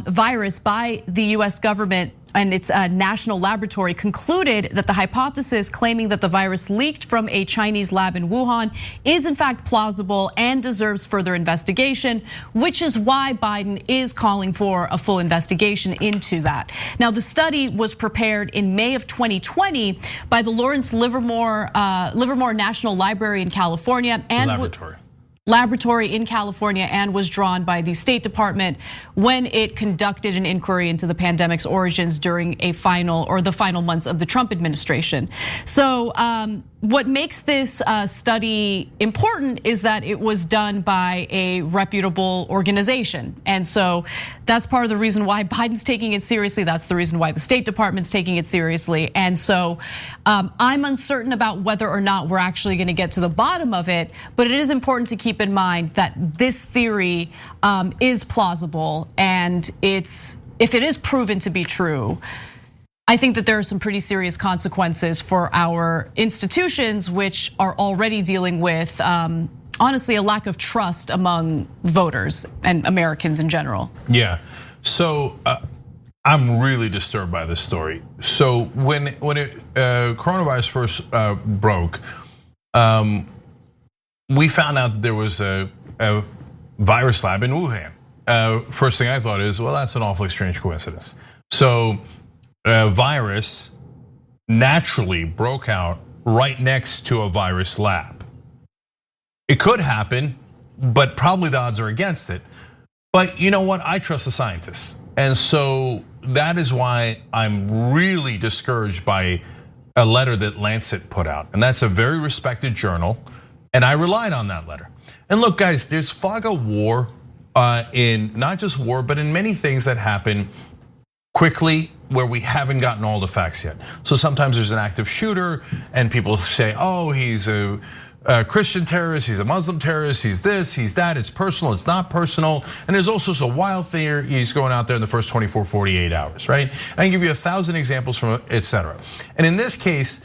virus by the US government and its national laboratory concluded that the hypothesis claiming that the virus leaked from a Chinese lab in Wuhan is in fact plausible and deserves further investigation, which is why Biden is calling for a full investigation into that. Now, the study was prepared in May of 2020 by the Lawrence Livermore National Library in California and laboratory in California, and was drawn by the State Department when it conducted an inquiry into the pandemic's origins during the final months of the Trump administration. So what makes this study important is that it was done by a reputable organization. And so that's part of the reason why Biden's taking it seriously. That's the reason why the State Department's taking it seriously. And so I'm uncertain about whether or not we're actually gonna get to the bottom of it, but it is important to keep in mind that this theory is plausible, and if it is proven to be true, I think that there are some pretty serious consequences for our institutions, which are already dealing with, honestly, a lack of trust among voters and Americans in general. Yeah, so I'm really disturbed by this story. So when coronavirus first broke, we found out that there was a virus lab in Wuhan. First thing I thought is, well, that's an awfully strange coincidence. So a virus naturally broke out right next to a virus lab. It could happen, but probably the odds are against it. But you know what? I trust the scientists. And so that is why I'm really discouraged by a letter that Lancet put out. And that's a very respected journal. And I relied on that letter. And look, guys, there's fog of war in not just war, but in many things that happen quickly where we haven't gotten all the facts yet. So sometimes there's an active shooter and people say, oh, he's a Christian terrorist, he's a Muslim terrorist, he's this, he's that, it's personal, it's not personal. And there's also a wild theory he's going out there in the first 24, 48 hours, right? I can give you 1,000 examples from et cetera. And in this case,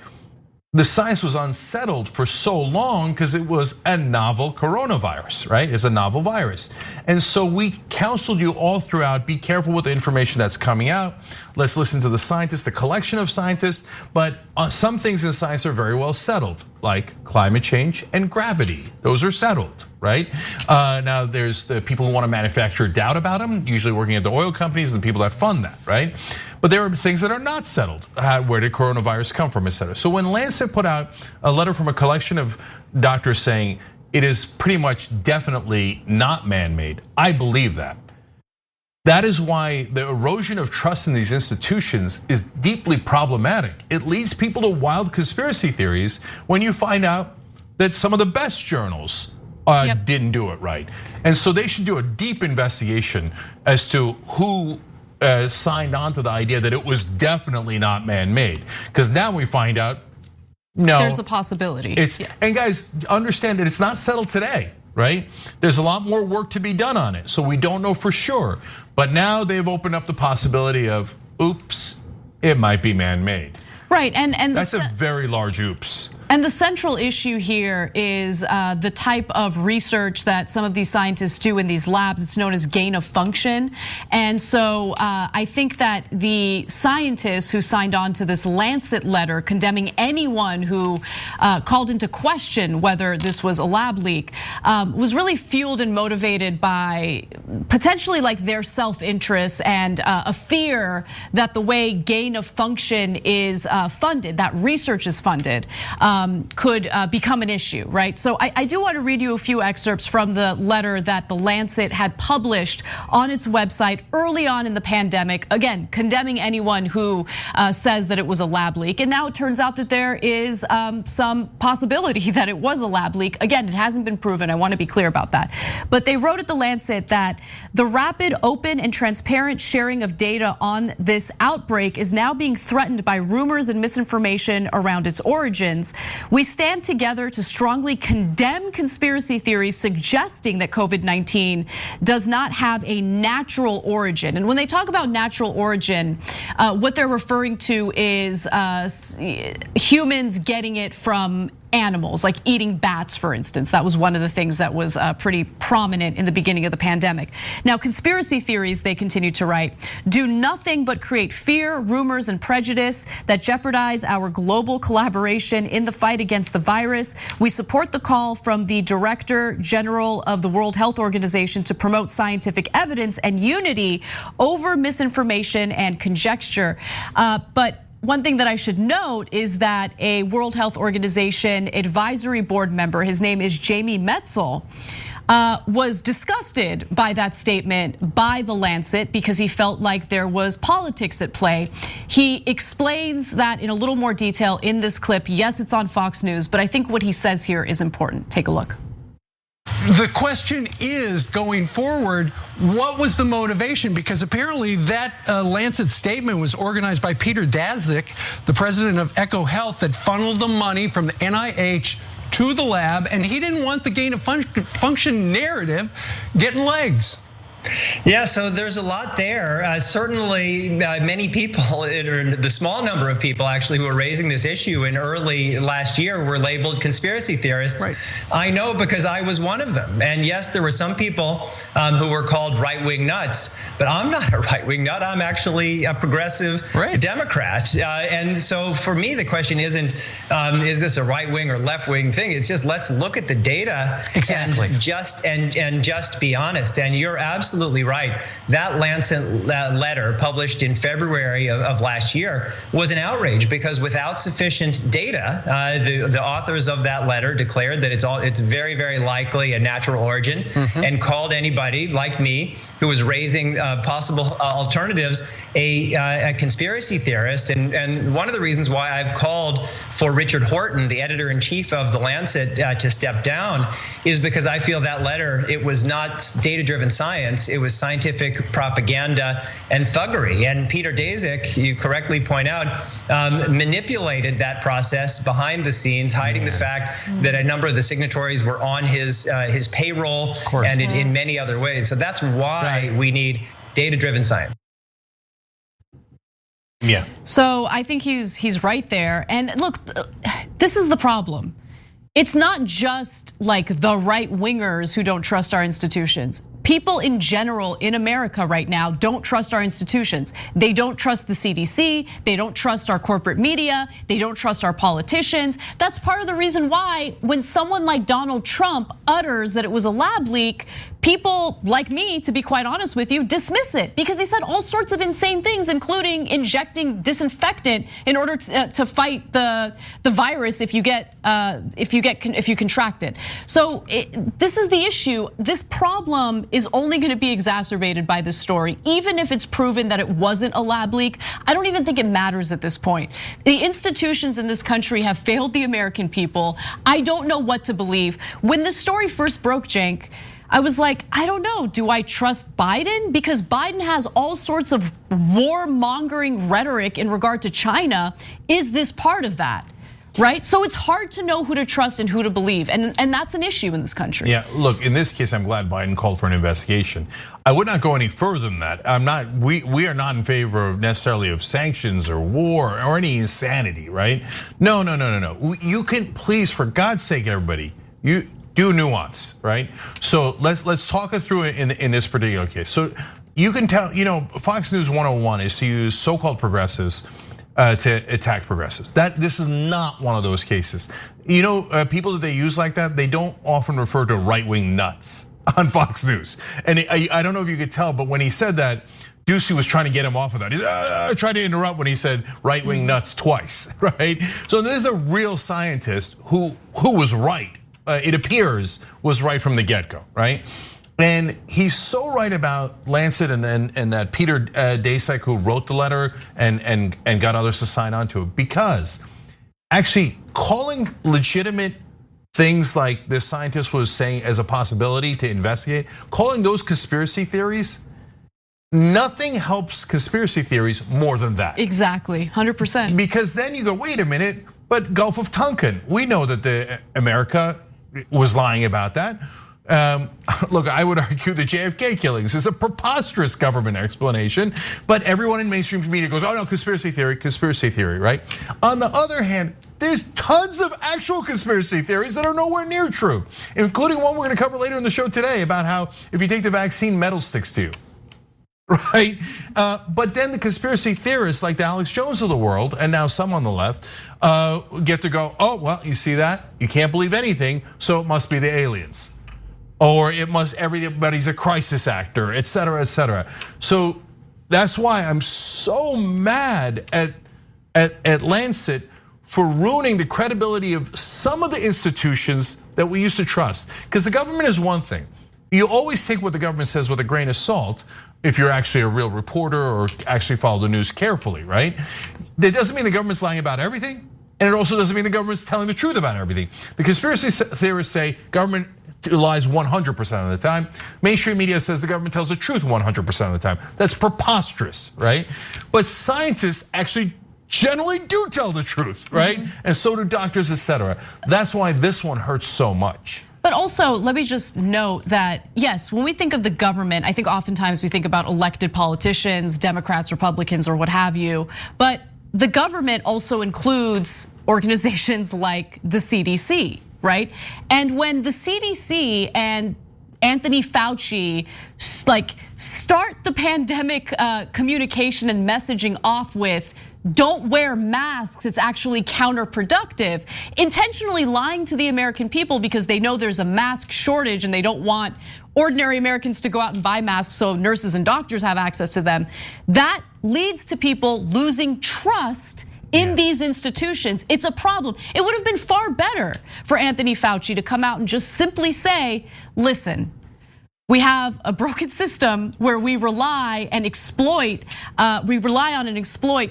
the science was unsettled for so long because it was a novel coronavirus, right? It's a novel virus. And so we counseled you all throughout, be careful with the information that's coming out. Let's listen to the scientists, the collection of scientists, but some things in science are very well settled, like climate change and gravity. Those are settled, right? Now there's the people who want to manufacture doubt about them, usually working at the oil companies and the people that fund that, right? But there are things that are not settled. Where did coronavirus come from, et cetera. So when Lancet put out a letter from a collection of doctors saying it is pretty much definitely not man-made, I believe that. That is why the erosion of trust in these institutions is deeply problematic. It leads people to wild conspiracy theories when you find out that some of the best journals didn't do it right. And so they should do a deep investigation as to who signed on to the idea that it was definitely not man-made. Because now we find out, no. There's a possibility. And guys, understand that it's not settled today, right? There's a lot more work to be done on it, so we don't know for sure. But now they've opened up the possibility of, oops, it might be man-made. Right, and that's a very large oops. And the central issue here is the type of research that some of these scientists do in these labs. It's known as gain of function. And so I think that the scientists who signed on to this Lancet letter condemning anyone who called into question whether this was a lab leak was really fueled and motivated by potentially like their self-interest and a fear that the way gain of function is funded, that research is funded, could become an issue, right? So I do want to read you a few excerpts from the letter that the Lancet had published on its website early on in the pandemic, again, condemning anyone who says that it was a lab leak. And now it turns out that there is some possibility that it was a lab leak. Again, it hasn't been proven, I want to be clear about that. But they wrote at the Lancet that the rapid, open, and transparent sharing of data on this outbreak is now being threatened by rumors and misinformation around its origins. We stand together to strongly condemn conspiracy theories suggesting that COVID-19 does not have a natural origin. And when they talk about natural origin, what they're referring to is humans getting it from animals, like eating bats, for instance. That was one of the things that was pretty prominent in the beginning of the pandemic. Now, conspiracy theories, they continue to write, do nothing but create fear, rumors, and prejudice that jeopardize our global collaboration in the fight against the virus. We support the call from the Director General of the World Health Organization to promote scientific evidence and unity over misinformation and conjecture. But one thing that I should note is that a World Health Organization advisory board member, his name is Jamie Metzel, was disgusted by that statement by the Lancet because he felt like there was politics at play. He explains that in a little more detail in this clip. Yes, it's on Fox News, but I think what he says here is important. Take a look. The question is, going forward, what was the motivation? Because apparently that Lancet statement was organized by Peter Daszak, the president of Echo Health, that funneled the money from the NIH to the lab, and he didn't want the gain of function narrative getting legs. Yeah, so there's a lot there. Certainly, many people, or the small number of people actually who were raising this issue in early last year were labeled conspiracy theorists. Right. I know because I was one of them. And yes, there were some people who were called right-wing nuts, but I'm not a right-wing nut. I'm actually a progressive Democrat. And so for me, the question isn't, is this a right-wing or left-wing thing? It's just, let's look at the data and just be honest. And you're absolutely right. That Lancet letter published in February of last year was an outrage because without sufficient data, the authors of that letter declared that it's very, very likely a natural origin and called anybody like me who was raising possible alternatives a conspiracy theorist. And one of the reasons why I've called for Richard Horton, the editor-in-chief of the Lancet, to step down is because I feel that letter, it was not data-driven science. It was scientific propaganda and thuggery. And Peter Daszak, you correctly point out, manipulated that process behind the scenes, hiding the fact that a number of the signatories were on his payroll and in many other ways. So that's why we need data-driven science. Yeah. So I think he's right there. And look, this is the problem. It's not just like the right wingers who don't trust our institutions. People in general in America right now don't trust our institutions. They don't trust the CDC, they don't trust our corporate media, they don't trust our politicians. That's part of the reason why when someone like Donald Trump utters that it was a lab leak, people like me, to be quite honest with you, dismiss it because he said all sorts of insane things, including injecting disinfectant in order to fight the virus if you contract it. So this is the issue. This problem is only going to be exacerbated by this story, even if it's proven that it wasn't a lab leak. I don't even think it matters at this point. The institutions in this country have failed the American people. I don't know what to believe. When this story first broke, Cenk, I was like, I don't know, do I trust Biden? Because Biden has all sorts of warmongering rhetoric in regard to China. Is this part of that? Right? So it's hard to know who to trust and who to believe. And that's an issue in this country. Yeah, look, in this case, I'm glad Biden called for an investigation. I would not go any further than that. We are not in favor of necessarily of sanctions or war or any insanity, right? No. You can please, for God's sake, everybody, you do nuance, right? So let's talk it through in this particular case. So you can tell, Fox News 101 is to use so-called progressives to attack progressives. This is not one of those cases. People that they use like that, they don't often refer to right-wing nuts on Fox News. And I don't know if you could tell, but when he said that, Ducey was trying to get him off of that. He tried to interrupt when he said right-wing nuts twice, right? So there's a real scientist who was right. It appears was right from the get-go, right? And he's so right about Lancet and that Peter Daszak who wrote the letter and got others to sign on to it, because actually calling legitimate things like this scientist was saying as a possibility to investigate, calling those conspiracy theories, nothing helps conspiracy theories more than that. Exactly, 100%. Because then you go, wait a minute, but Gulf of Tonkin, we know that America was lying about that. Look, I would argue the JFK killings is a preposterous government explanation, but everyone in mainstream media goes, oh no, conspiracy theory, right? On the other hand, there's tons of actual conspiracy theories that are nowhere near true, including one we're gonna cover later in the show today about how if you take the vaccine, metal sticks to you. Right? But then the conspiracy theorists like the Alex Jones of the world, and now some on the left, get to go, oh, well, you see that? You can't believe anything, so it must be the aliens. Or everybody's a crisis actor, et cetera, et cetera. So that's why I'm so mad at Lancet for ruining the credibility of some of the institutions that we used to trust. Because the government is one thing. You always take what the government says with a grain of salt if you're actually a real reporter or actually follow the news carefully, right? That doesn't mean the government's lying about everything. And it also doesn't mean the government's telling the truth about everything. The conspiracy theorists say government lies 100% of the time. Mainstream media says the government tells the truth 100% of the time. That's preposterous, right? But scientists actually generally do tell the truth, right? And so do doctors, et cetera. That's why this one hurts so much. But also, let me just note that, yes, when we think of the government, I think oftentimes we think about elected politicians, Democrats, Republicans, or what have you. But the government also includes organizations like the CDC, right? And when the CDC and Anthony Fauci start the pandemic communication and messaging off with, don't wear masks, it's actually counterproductive, intentionally lying to the American people because they know there's a mask shortage and they don't want ordinary Americans to go out and buy masks so nurses and doctors have access to them. That leads to people losing trust in these institutions. It's a problem. It would have been far better for Anthony Fauci to come out and just simply say, listen, we have a broken system where we rely on and exploit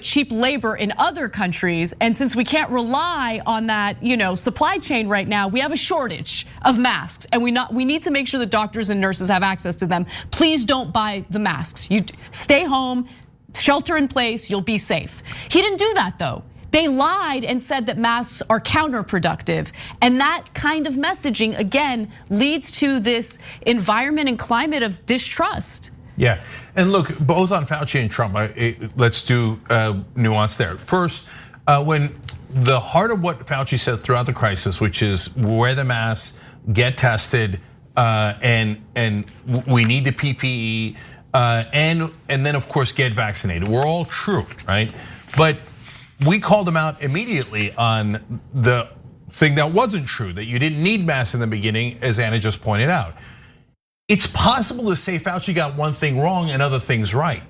cheap labor in other countries. And since we can't rely on that, supply chain right now, we have a shortage of masks, and we need to make sure that doctors and nurses have access to them. Please don't buy the masks. You stay home, shelter in place, you'll be safe. He didn't do that though. They lied and said that masks are counterproductive. And that kind of messaging, again, leads to this environment and climate of distrust. Yeah, and look, both on Fauci and Trump, let's do nuance there. First, when the heart of what Fauci said throughout the crisis, which is wear the mask, get tested, and we need the PPE, and then of course get vaccinated. We're all true, right? But we called him out immediately on the thing that wasn't true, that you didn't need masks in the beginning, as Anna just pointed out. It's possible to say Fauci got one thing wrong and other things right.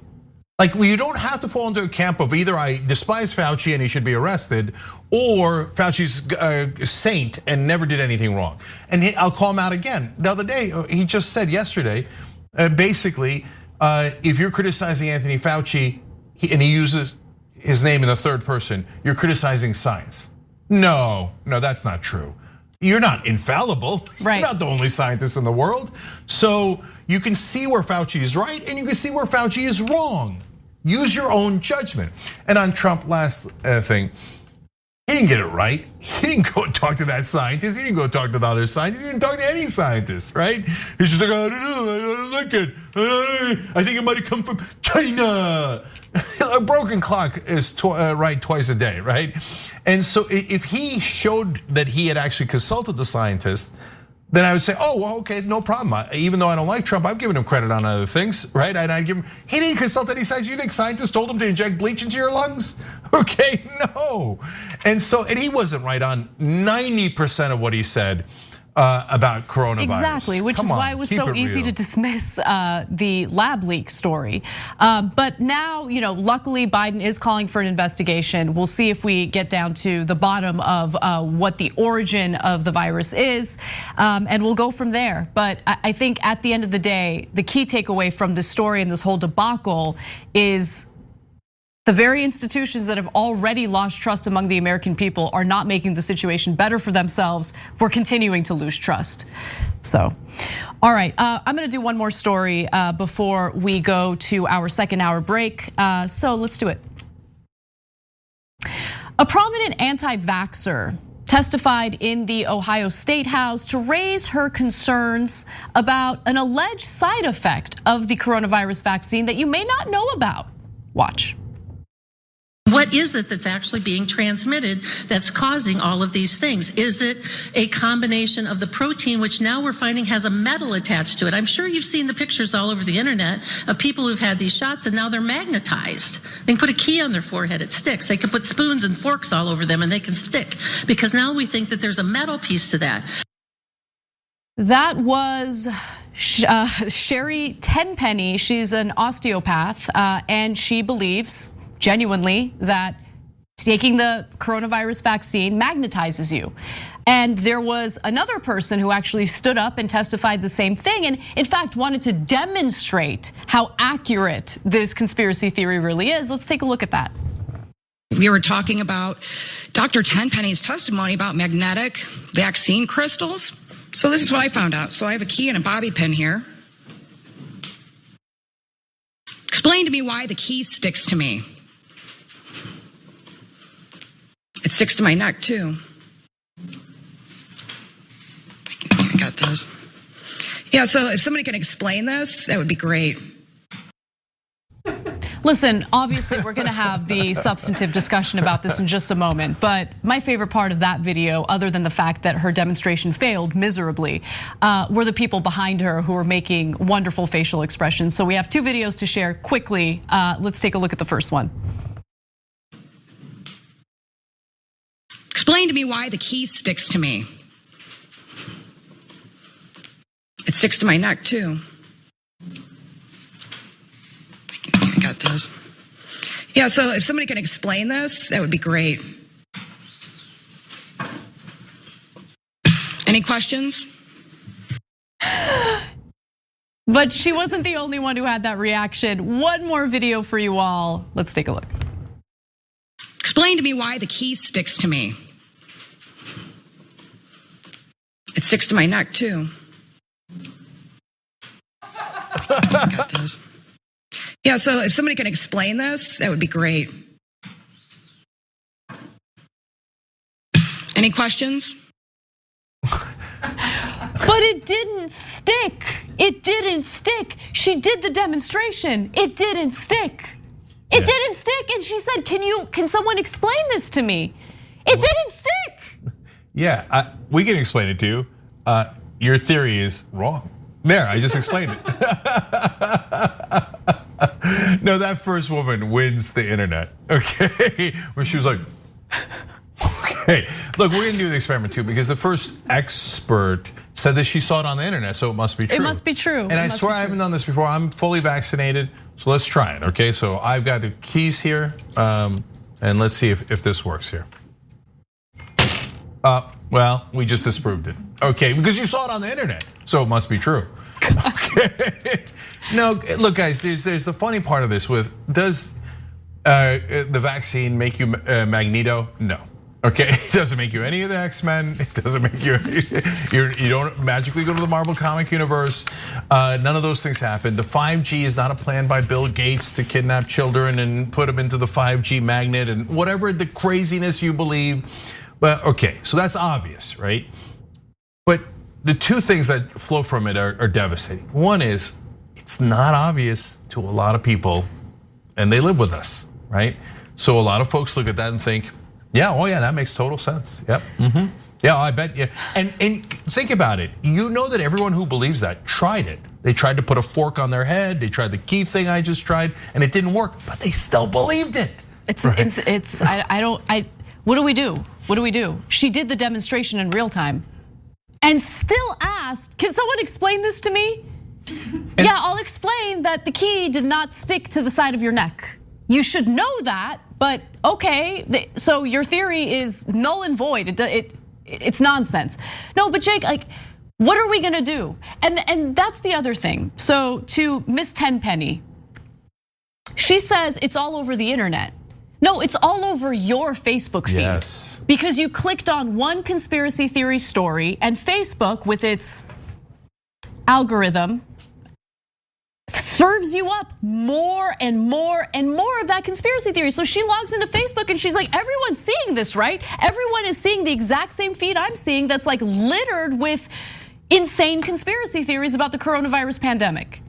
Like, you don't have to fall into a camp of either I despise Fauci and he should be arrested, or Fauci's a saint and never did anything wrong. And I'll call him out again. The other day, he just said yesterday, basically, if you're criticizing Anthony Fauci and he uses his name in the third person, you're criticizing science. No, that's not true. You're not infallible. Right. You're not the only scientist in the world. So you can see where Fauci is right and you can see where Fauci is wrong. Use your own judgment. And on Trump, last thing, he didn't get it right. He didn't go talk to that scientist. He didn't go talk to the other scientist. He didn't talk to any scientist, right? He's just like, I don't know, I don't like it. I think it might have come from China. A broken clock is right twice a day, right? And so if he showed that he had actually consulted the scientist, then I would say, oh, well, okay, no problem. Even though I don't like Trump, I've given him credit on other things, right? And I'd give him, he didn't consult any scientists. You think scientists told him to inject bleach into your lungs? Okay, no. And he wasn't right on 90% of what he said about coronavirus. Exactly, which is why it was so easy to dismiss the lab leak story. But now, luckily Biden is calling for an investigation. We'll see if we get down to the bottom of what the origin of the virus is, and we'll go from there. But I think at the end of the day, the key takeaway from this story and this whole debacle is the very institutions that have already lost trust among the American people are not making the situation better for themselves. We're continuing to lose trust. So, all right, I'm gonna do one more story before we go to our second hour break. So let's do it. A prominent anti-vaxxer testified in the Ohio State House to raise her concerns about an alleged side effect of the coronavirus vaccine that you may not know about. Watch. What is it that's actually being transmitted that's causing all of these things? Is it a combination of the protein, which now we're finding has a metal attached to it? I'm sure you've seen the pictures all over the internet of people who've had these shots and now they're magnetized. They can put a key on their forehead, it sticks. They can put spoons and forks all over them and they can stick, because now we think that there's a metal piece to that. That was Sherry Tenpenny. She's an osteopath and she believes genuinely that taking the coronavirus vaccine magnetizes you. And there was another person who actually stood up and testified the same thing, and in fact wanted to demonstrate how accurate this conspiracy theory really is. Let's take a look at that. We were talking about Dr. Tenpenny's testimony about magnetic vaccine crystals. So this is what I found out. So I have a key and a bobby pin here. Explain to me why the key sticks to me. It sticks to my neck too. I got this. Yeah, so if somebody can explain this, that would be great. Listen, obviously we're gonna have the substantive discussion about this in just a moment, but my favorite part of that video, other than the fact that her demonstration failed miserably, were the people behind her who were making wonderful facial expressions. So we have two videos to share quickly. Let's take a look at the first one. Explain to me why the key sticks to me. It sticks to my neck too. I got this. Yeah, so if somebody can explain this, that would be great. Any questions? But she wasn't the only one who had that reaction. One more video for you all. Let's take a look. Explain to me why the key sticks to me. It sticks to my neck too. I got this. Yeah, so if somebody can explain this, that would be great. Any questions? But it didn't stick. It didn't stick. She did the demonstration. It didn't stick. It didn't stick, and she said, "Can someone explain this to me?" It didn't stick. Yeah, we can explain it to you. Your theory is wrong. There, I just explained it. No, that first woman wins the internet, okay? Where she was like, okay. Look, we're gonna do the experiment too, because the first expert said that she saw it on the internet, so it must be true. It must be true. And I swear I haven't done this before. I'm fully vaccinated, so let's try it, okay? So I've got the keys here, and let's see if this works here. Well, we just disproved it. Okay, because you saw it on the internet, so it must be true. Okay. No, look, guys. There's the funny part of this. Does the vaccine make you magneto? No. Okay, it doesn't make you any of the X-Men. It doesn't make you, you don't magically go to the Marvel comic universe. None of those things happen. The 5G is not a plan by Bill Gates to kidnap children and put them into the 5G magnet and whatever the craziness you believe. But okay, so that's obvious, right? But the two things that flow from it are devastating. One is, it's not obvious to a lot of people, and they live with us, right? So a lot of folks look at that and think, yeah, oh yeah, that makes total sense. Yep. Yeah, I bet. Yeah, and think about it. You know that everyone who believes that tried it. They tried to put a fork on their head. They tried the key thing I just tried, and it didn't work. But they still believed it. What do we do? What do we do? She did the demonstration in real time, and still asked, "Can someone explain this to me?" Yeah, I'll explain that the key did not stick to the side of your neck. You should know that, but okay, so your theory is null and void. It's nonsense. No, but Jake, like, what are we gonna do? And that's the other thing. So to Miss Tenpenny, she says it's all over the internet. No, it's all over your Facebook feed. Yes. Because you clicked on one conspiracy theory story, and Facebook, with its algorithm, serves you up more and more and more of that conspiracy theory. So she logs into Facebook and she's like, everyone's seeing this, right? Everyone is seeing the exact same feed I'm seeing that's like littered with insane conspiracy theories about the coronavirus pandemic.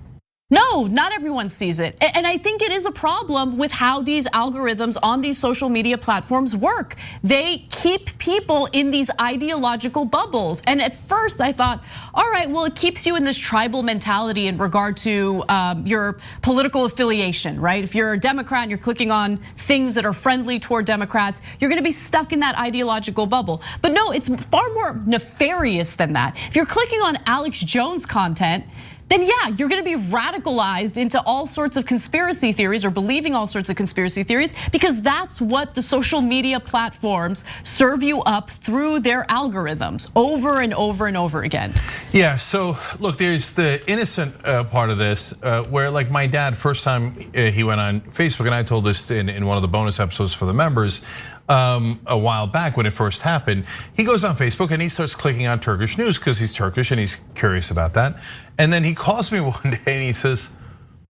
No, not everyone sees it. And I think it is a problem with how these algorithms on these social media platforms work. They keep people in these ideological bubbles. And at first I thought, all right, well, it keeps you in this tribal mentality in regard to your political affiliation, right? If you're a Democrat and you're clicking on things that are friendly toward Democrats, you're gonna be stuck in that ideological bubble. But no, it's far more nefarious than that. If you're clicking on Alex Jones content, then yeah, you're gonna be radicalized into all sorts of conspiracy theories or believing all sorts of conspiracy theories, because that's what the social media platforms serve you up through their algorithms over and over and over again. Yeah, so look, there's the innocent part of this, where like my dad, first time he went on Facebook, and I told this in one of the bonus episodes for the members, a while back when it first happened, he goes on Facebook and he starts clicking on Turkish news because he's Turkish and he's curious about that. And then he calls me one day and he says,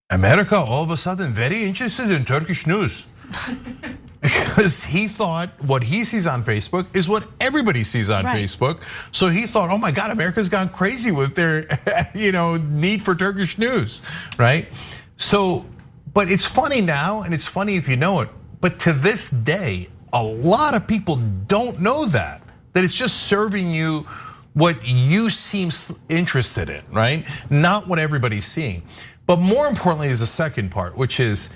America all of a sudden very interested in Turkish news. Because he thought what he sees on Facebook is what everybody sees on Facebook. So he thought, oh my God, America's gone crazy with their need for Turkish news, right? So, but it's funny now, and it's funny if you know it, but to this day, a lot of people don't know that it's just serving you what you seem interested in, right? Not what everybody's seeing. But more importantly is the second part, which is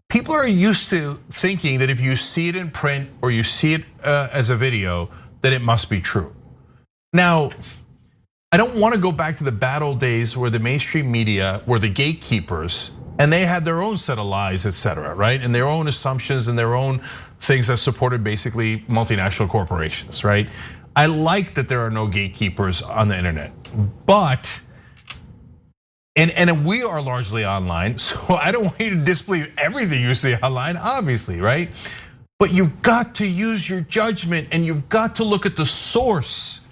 people are used to thinking that if you see it in print or you see it as a video, that it must be true. Now, I don't want to go back to the bad old days where the mainstream media were the gatekeepers and they had their own set of lies, etc., right? And their own assumptions and their own things that supported basically multinational corporations, right? I like that there are no gatekeepers on the internet, but, and we are largely online, so I don't want you to disbelieve everything you see online, obviously, right? But you've got to use your judgment and you've got to look at the source.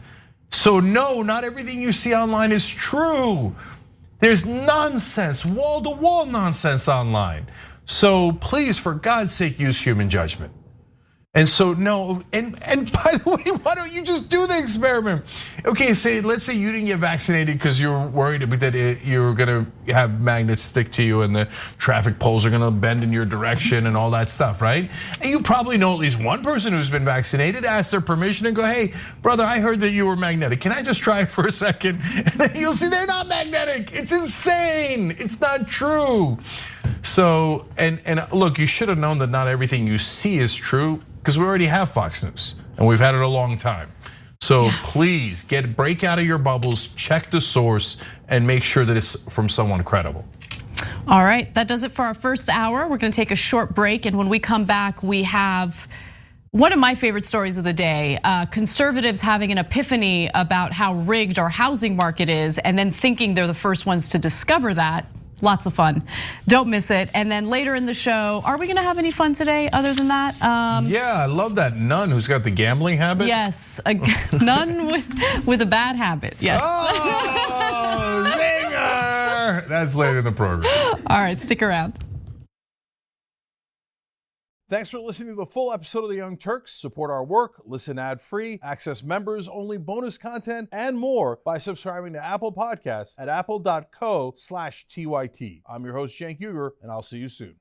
So no, not everything you see online is true. There's nonsense, wall-to-wall nonsense online. So please, for God's sake, use human judgment. And so no, and by the way, why don't you just do the experiment? Okay, let's say you didn't get vaccinated because you were worried that you were gonna have magnets stick to you and the traffic poles are gonna bend in your direction and all that stuff, right? And you probably know at least one person who's been vaccinated, ask their permission and go, hey, brother, I heard that you were magnetic. Can I just try it for a second? And then you'll see they're not magnetic. It's insane. It's not true. So, and look, you should have known that not everything you see is true, because we already have Fox News and we've had it a long time. So please break out of your bubbles, check the source, and make sure that it's from someone credible. All right, that does it for our first hour. We're gonna take a short break, and when we come back, we have one of my favorite stories of the day, conservatives having an epiphany about how rigged our housing market is, and then thinking they're the first ones to discover that Lots of fun. Don't miss it. And then later in the show, are we gonna have any fun today other than that? Yeah, I love that nun who's got the gambling habit. Yes, a nun with a bad habit. Yes. Oh, zinger! That's later in the program. All right, stick around. Thanks for listening to the full episode of The Young Turks. Support our work, listen ad-free, access members-only bonus content, and more by subscribing to Apple Podcasts at apple.co/TYT. I'm your host, Cenk Uygur, and I'll see you soon.